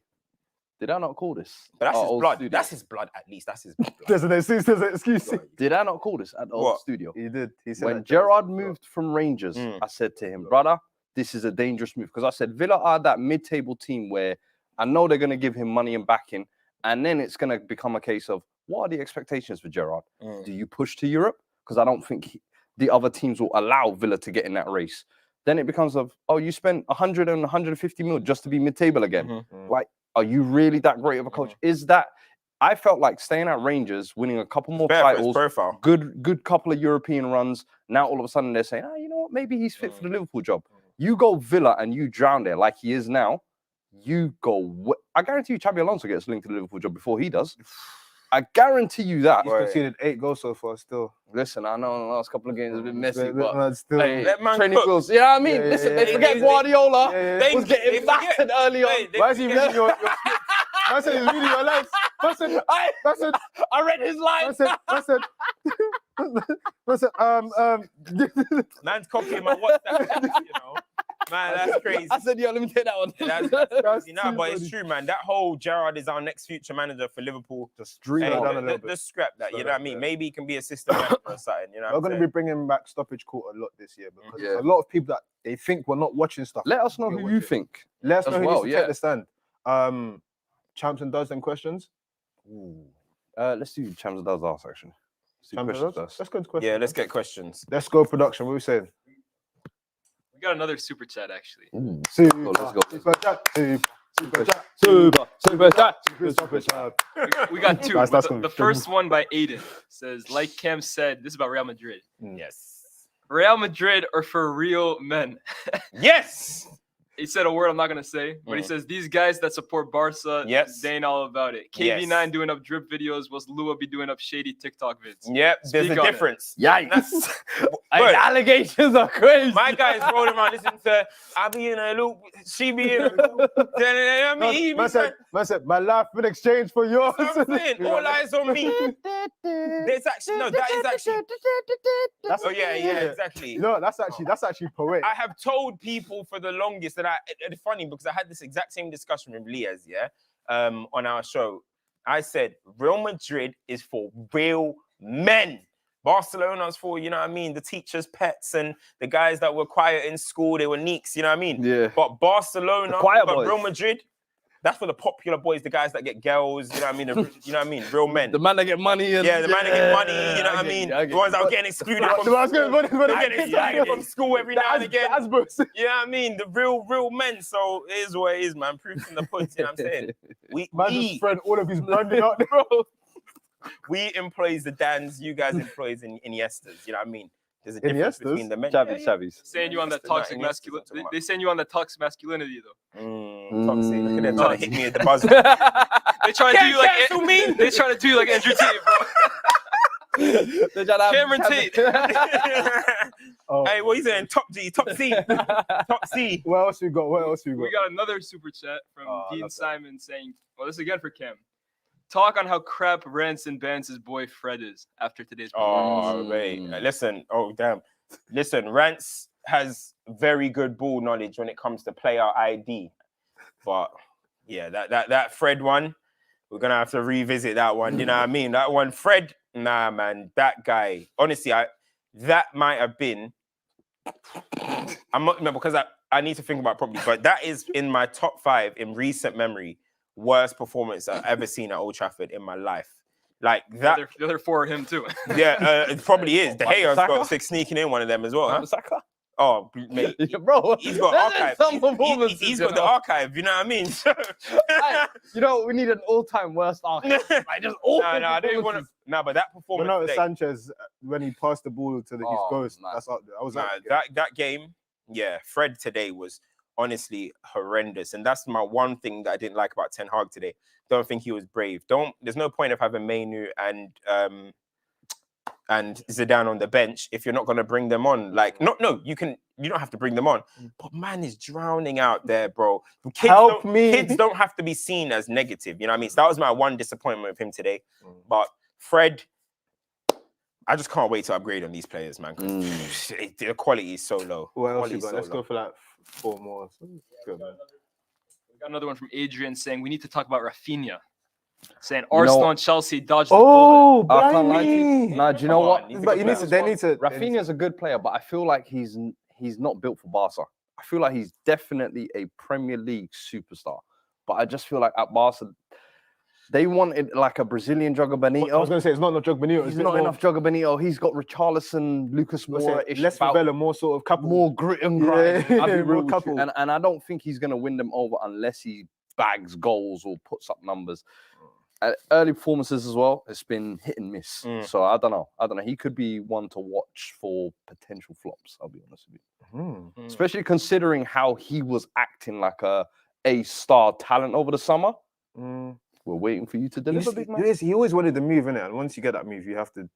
did I not call this? But that's his blood. Studio? That's his blood, at least. That's his blood. There's an excuse. Did I not call this at the old studio? He did. He said when Gerrard moved from Rangers, I said to him, brother, this is a dangerous move. Because I said Villa are that mid-table team where I know they're going to give him money and backing. And then it's going to become a case of, what are the expectations for Gerrard? Do you push to Europe? Because I don't think the other teams will allow Villa to get in that race. Then it becomes of, oh, you spent 100 and 150 mil just to be mid-table again. Like, are you really that great of a coach? Is that, I felt like staying at Rangers, winning a couple more Better for his titles, profile. good couple of European runs. Now all of a sudden they're saying, you know what? Maybe he's fit for the Liverpool job. You go Villa and you drown there like he is now. You go. I guarantee you, Xabi Alonso gets linked to the Liverpool job before he does. I guarantee you that. He's conceded 8 goals so far still. Listen, I know the last couple of games have been messy, But but still. hey, Let man training cook. wheels. You know what I mean? Yeah, Listen, yeah, they yeah, forget yeah. Guardiola They was getting forget. battered early on. Wait, Why is he reading your I said he's reading your lines. I said, I read his lines. Man's copying my WhatsApp, you know. Man, that's crazy. I said, yo, let me take that one. That's crazy. No, but it's true, man. That whole Gerrard is our next future manager for Liverpool. Just dream Hey, it down a little bit. Just scrap that, Slow you know what I down, mean? yeah. Maybe he can be assistant manager or something, you know We're what going I'm to be bringing back Stoppage Court a lot this year because Yeah. there's a lot of people that they think we're not watching stuff. Let us know You're who you watching. think. Let us as know who well, needs to take the stand. Champs and does them questions. Let's do Champs and Does last, actually. Let's do Champs and questions does? first. Let's go to questions. Yeah, let's get questions. Let's go production. What are we saying? We got another super chat actually. Super, let's go. Super chat. Super chat. Super chat. Super chat. We got two. Guys, that's the gonna be first one by Aiden says, like Cam said, this is about Real Madrid. Yes. Real Madrid are for real men. Yes. He said a word I'm not gonna say, but he says these guys that support Barca, Yes. they ain't all about it. KV9 Yes. doing up drip videos, was Lua be doing up shady TikTok vids. Yep, there's Speak a on it. difference. Yikes. Bro, Allegations are crazy. my guy's rolling around listening to I be in a loop, she be in a loop. I mean, he be Man saying, said, my life in exchange for yours. that's what I'm saying, all eyes on me. There's actually, no, that is actually, That's, oh yeah, exactly. You know, that's actually poetic. I have told people for the longest that it's funny because I had this exact same discussion with Liaz, on our show. I said, Real Madrid is for real men. Barcelona's for, you know what I mean, the teachers' pets and the guys that were quiet in school, they were neeks, you know what I mean? Yeah. But Barcelona, The quiet but boys. Real Madrid, that's for the popular boys, the guys that get girls, you know what I mean? You know what I mean? Real men. The man that get money. And, Yeah, the man that get money, you know what I mean? The ones that are getting excluded from school every now and again. You know what I mean? The real men. So it is what it is, man. Proof in the pudding, you know what I'm saying? Man just spread all of his branding out there. bro. We employs the Dans, you guys employs in Iniestas, you know what I mean? There's a difference Iniestas? between the men. Chavis. Saying you on that Iniesta, toxic not Iniesta, masculinity. I'm talking They saying you on that toxic masculinity though. Toxic. Look at them trying to hit me at the buzzer. They trying to do you like cancel me. They trying to do you like Andrew Tate, bro. Cameron Tate. Oh, Hey, what are you saying? Top G, top C, top C. What else we got? We got another super chat from Oh, I Dean love that. Simon saying, well, this is again for Cam. Talk on how crap rants and bans his boy Fred is after today's performance. Oh, wait. Listen. Oh, damn. Listen, Rance has very good ball knowledge when it comes to player ID. But, yeah, that Fred one, we're going to have to revisit that one. You know what I mean? That one, Fred, nah, man. That guy, honestly, that might have been, I'm not, no, because I need to think about it properly, but that is in my top 5 in recent memory, worst performance I've ever seen at Old Trafford in my life. Like that. The other 4 are him too. Yeah, it probably is. De Gea's Saka? got 6 sneaking in one of them as well, huh? Saka? Oh, mate. Bro, He's got archive. He's got the archive, you know what I mean? You know, we need an all-time worst archive. Like, just all No, I don't even want to. No, but that performance. Ronaldo today, Sanchez, when he passed the ball to his ghost, man. that's up there. I was nah, that game, yeah, Fred today was honestly horrendous. And that's my one thing that I didn't like about Ten Hag today. Don't think he was brave. There's no point of having Mainu and Zidane on the bench if you're not going to bring them on. Like, you don't have to bring them on. But man is drowning out there, bro. Kids don't have to be seen as negative. You know what I mean? So that was my one disappointment with him today. But Fred, I just can't wait to upgrade on these players, man. 'Cause the quality is so low. What else Quality you is got? so Let's low. go for like 4 more. Good, man. We got another one from Adrian saying we need to talk about Rafinha. Saying Arsenal and Chelsea dodged the Oh, I can't lie to you. blimey. Nah, do you know Come what? on, he's a But good you need to. player. They need to. Rafinha's a good player, but I feel like he's not built for Barca. I feel like he's definitely a Premier League superstar. But I just feel like at Barca, they wanted like a Brazilian Joga Benito. I was going to say, it's not enough Joga Benito. He's not enough Joga Benito. He's got Richarlison, Lucas Moura. Less Favela, more sort of couple. More grit and grind. Yeah, I'll be more real with you. couple. And I don't think he's going to win them over unless he bags goals or puts up numbers. early performances as well. It's been hit and miss. Mm. So I don't know. He could be one to watch for potential flops. I'll be honest with you. Especially considering how he was acting like a star talent over the summer. We're waiting for you to deliver, big man. He always wanted the move, innit? And once you get that move, you have to.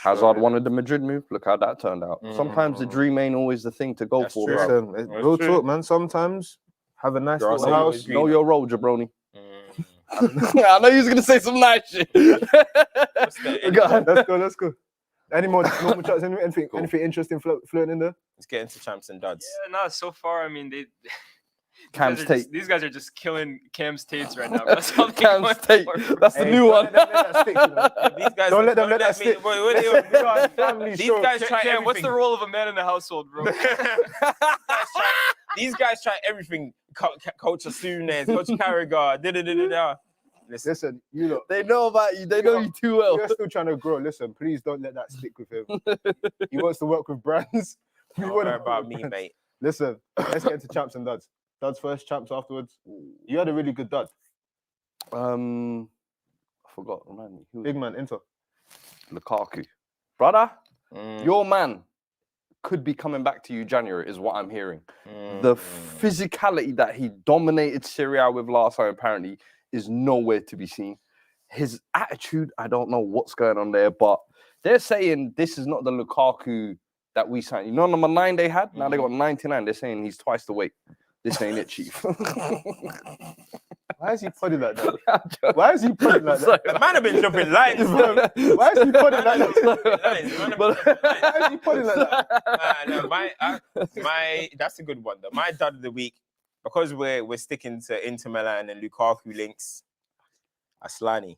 Hazard wanted the Madrid move. Look how that turned out. Sometimes the dream ain't always the thing to go That's for. true. Bro. Listen, real talk, man. Sometimes have a nice Grass little ain't house. always green. Know your role, jabroni. I know you was gonna say some nice shit. Let's go. Any more normal chats? Anything interesting floating in there? Let's get into champs and duds. Yeah, no, so far, I mean, these guys are just killing Cam's Tates right now. That's all Cam's Tate. That's the new one. These guys Don't let them let that stick. These guys try Cam, everything. what's the role of a man in the household, bro? These guys try everything. Coach Asunes, Coach Carragher, da-da-da-da-da. Listen, you look. They know about you. They know you too well. You're still trying to grow. Listen, please don't let that stick with him. He wants to work with brands. Don't worry about me, mate. Listen, let's get into champs and duds. Duds first, champs afterwards. You had a really good dud. I forgot. Remind me. Who was Big man, Inter. Lukaku. Brother, your man could be coming back to you January, is what I'm hearing. The physicality that he dominated Serie A with last time, apparently, is nowhere to be seen. His attitude, I don't know what's going on there, but they're saying this is not the Lukaku that we signed. You know, number 9 they had? Now they got 99. They're saying he's twice the weight. This ain't it, Chief. Why is he putting like that? Why is he putting like that? The man have been jumping lines. Why is he putting like that? Why is he putting like that? My that's a good one though. My dud of the week, because we're sticking to Inter Milan and Lukaku links. Aslani.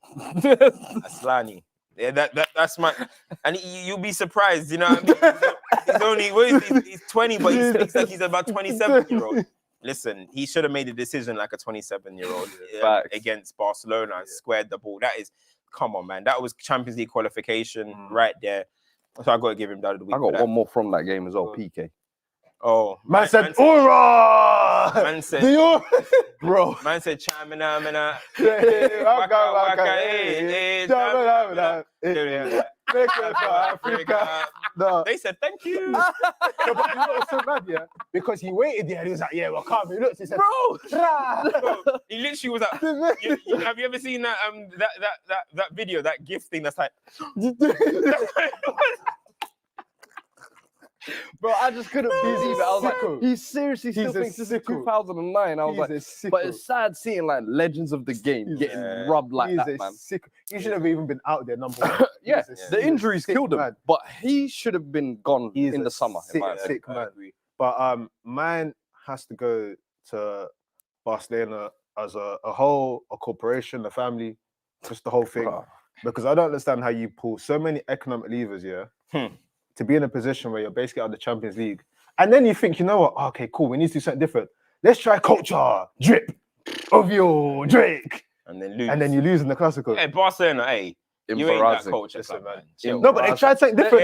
Yeah, that's my, and you'll be surprised, you know what I mean? He's 20, but he speaks like he's about 27-year-old. Listen, he should have made a decision like a 27-year-old against Barcelona and squared the ball. That is, come on, man. That was Champions League qualification right there. So I got to give him that of the week. I got one more from that game as well, PK. Oh, man said, "Ura!" Man said, bro. Man said, "Chamina, mina." Africa. No. They said, "Thank you." No, but you know what's so mad, yeah? Because he waited there and he was like, "Yeah, well, come." He looked, he said, Bro, he literally was like, have you ever seen that that video, that gift thing that's like, bro, I just couldn't believe it. I was like, he seriously still thinks this is 2009. I was like, but it's sad seeing like legends of the game getting rubbed like that, man. He should have even been out there, number one. Yeah, the injuries killed him, but he should have been gone in the summer. Sick man. But mine has to go to Barcelona as a whole, a corporation, a family, just the whole thing. Because I don't understand how you pull so many economic levers, to be in a position where you're basically out of the Champions League. And then you think, you know what? Okay, cool. We need to do something different. Let's try culture, drip, Ovio, Drake. And then lose. And then you lose in the Clasico. Hey, Barcelona, hey. You ain't that culture, man. No, but they tried something different.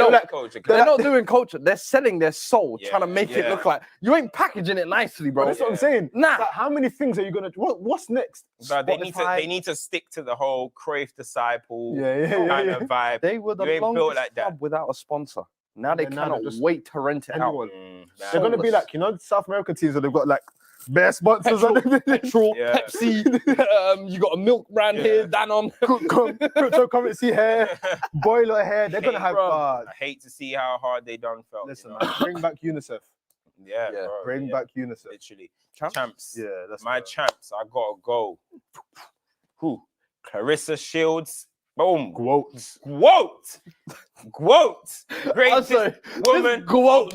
They're not doing culture. They're selling their soul, trying to make it look like you ain't packaging it nicely, bro. That's what I'm saying. Nah. Like, how many things are you gonna? What's next? But they need to stick to the whole Cruyff disciple kind of vibe. They were the longest club without a sponsor. Now they cannot wait to rent it out. They're gonna be like, you know, South American teams that they've got like bare sponsors. Petrol, Pepsi. You got a milk brand here, Danone. Cryptocurrency hair, boiler hair. They're gonna have. I hate to see how hard they done felt. Listen, man, bring back UNICEF. Yeah, bro, bring back UNICEF. Literally, champs. Yeah, that's my champs. I gotta go. Who? Clarissa Shields. Boom. Quotes. Greatest woman of all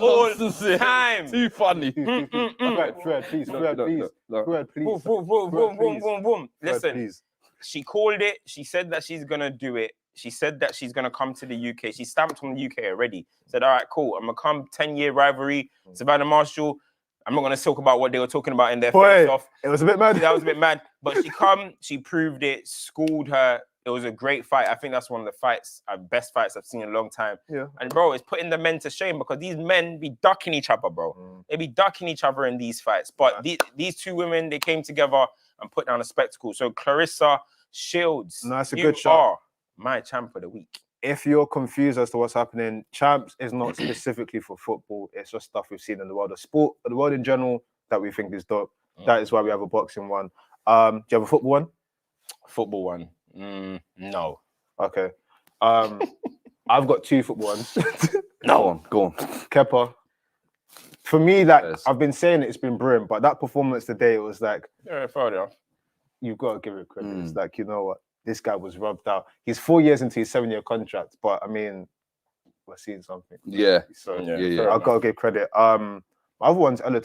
time. Too funny. Fred, please. Boom. Listen, she called it. She said that she's going to do it. She said that she's going to come to the UK. She stamped on the UK already. Said, all right, cool. I'm going to come 10-year rivalry. Savannah Marshall. I'm not going to talk about what they were talking about in their face-off. It was a bit mad. That was a bit mad. But she proved it, schooled her. It was a great fight. I think that's one of the best fights I've seen in a long time. Yeah. And bro, it's putting the men to shame because these men be ducking each other, bro. They be ducking each other in these fights. But these two women, they came together and put down a spectacle. So Clarissa, Shields. No, it's a you good shout. are my champ of the week. If you're confused as to what's happening, champs is not specifically for football. It's just stuff we've seen in the world of sport, the world in general, that we think is dope. That is why we have a boxing one. Do you have a football one? Football one. No. Okay. I've got 2 football ones. Go on. Kepa. For me, like Yes. I've been saying it's been brilliant, but that performance today, it was like, Yeah, fair enough. you've got to give it credit. It's like, you know what? This guy was rubbed out. He's 4 years into his 7-year contract, but I mean, we're seeing something. Yeah. So Yeah. I've got to give credit. My other one's Ella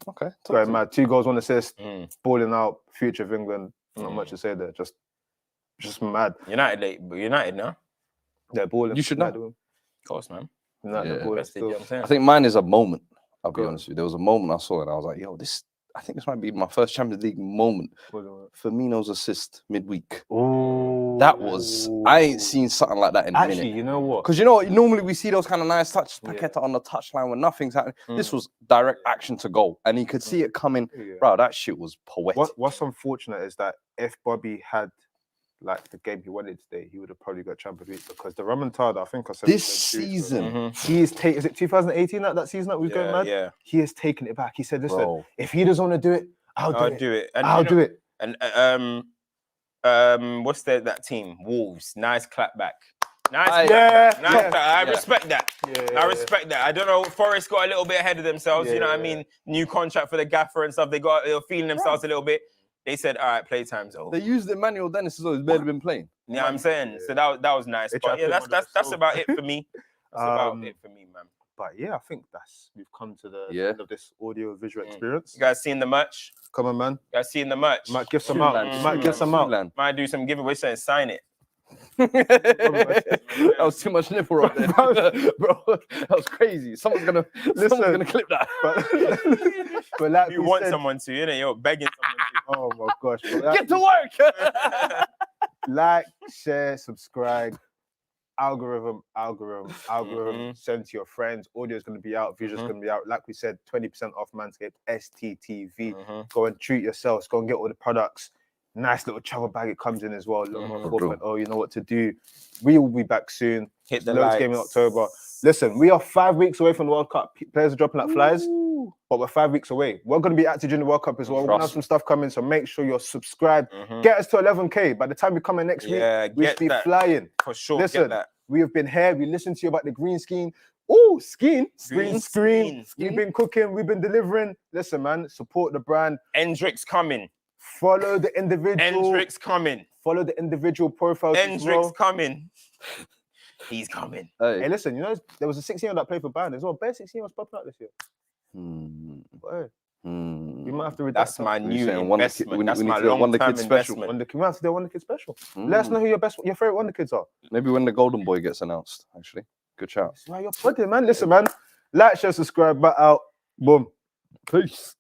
Okay. Going mad. 2 goals, 1 assist, Mm. balling out, future of England. Not much to say there. Just mad. United now. They're balling. You should know. Of course, man. United, Yeah. they're balling Best, you know still. what I'm saying? I think mine is a moment. I'll be Go on. honest with you. There was a moment I saw and I was like, yo, I think this might be my first Champions League moment. Firmino's assist midweek. Oh, That was, I ain't seen something like that in a Actually, minute. you know what? Because you know what, normally we see those kind of nice touches, Yeah. Paqueta on the touchline when nothing's happening. This was direct action to goal. And you could see it coming. Yeah. Bro, that shit was poetic. What's unfortunate is that if Bobby had like the game he wanted today, he would have probably got Champions League because the remontada, I think I said This it, season, he is taking. Is it 2018 that season that we was going mad? Yeah. He has taken it back. He said, "Listen, bro, if he doesn't want to do it, I'll do it. And I'll do it." And what's that team? Wolves. Nice clapback. Nice. Yeah, Nice yeah, clap. I yeah. respect that. Yeah, I respect that. I don't know. Forest got a little bit ahead of themselves. You know what I Yeah. mean? New contract for the gaffer and stuff. They were feeling themselves a little bit. They said, "All right, playtime's over." they used Emmanuel Dennis as though he's barely been playing. You know what I'm saying? So that was nice. They But tried yeah, to that's put him on the that's soul. about it for me. That's about it for me, man. But yeah, I think we've come to the Yeah. end of this audio visual experience. You guys seen the merch? Come on, man. You guys seen the merch? Might give some out. Foodland, Might give some out. Foodland. Might do some giveaway saying sign it. That was too much nipple right there. Bro, that was crazy. Someone's gonna clip that. But like You we want said, someone to, you know, you're begging someone oh my gosh. But like Get to work. like, share, subscribe. Algorithm. Send to your friends. Audio is going to be out. Visual is going to be out. Like we said, 20% off Manscaped STTV. Go and treat yourselves. Go and get all the products. Nice little travel bag. It comes in as well. Look more 4.0. You know what to do. We will be back soon. Hit the Loads likes. game in October. Listen, we are 5 weeks away from the World Cup. Players are dropping like flies, but we're 5 weeks away. We're going to be active during the World Cup as well. We're going to have some stuff coming, so make sure you're subscribed. Get us to 11K. By the time we come in next week, we get should be that. flying. For sure. Listen, Get that. we have been here. We listened to you about the green screen. Oh, screen. Screen. We've been cooking. We've been delivering. Listen, man, support the brand. Endrick's coming. Follow the individual. Endrick's coming. Follow the individual profiles as Endrick's well. coming. He's coming. Hey, listen, you know, there was a 16-year-old that played for Ballon as well. Best 16-year-olds popping out this year. But, hey, we might have to redact That's that. my You're new saying Wonder investment. Kid- we That's need my to do a Wonder long-term Kid special. investment. We might have to do a Wonder Kid special. Let us know who your favorite Wonder Kids are. Maybe when the Golden Boy gets announced, actually. Good shout. That's why you're pudding, man. Listen, man. Like, share, subscribe, back out. Boom. Peace.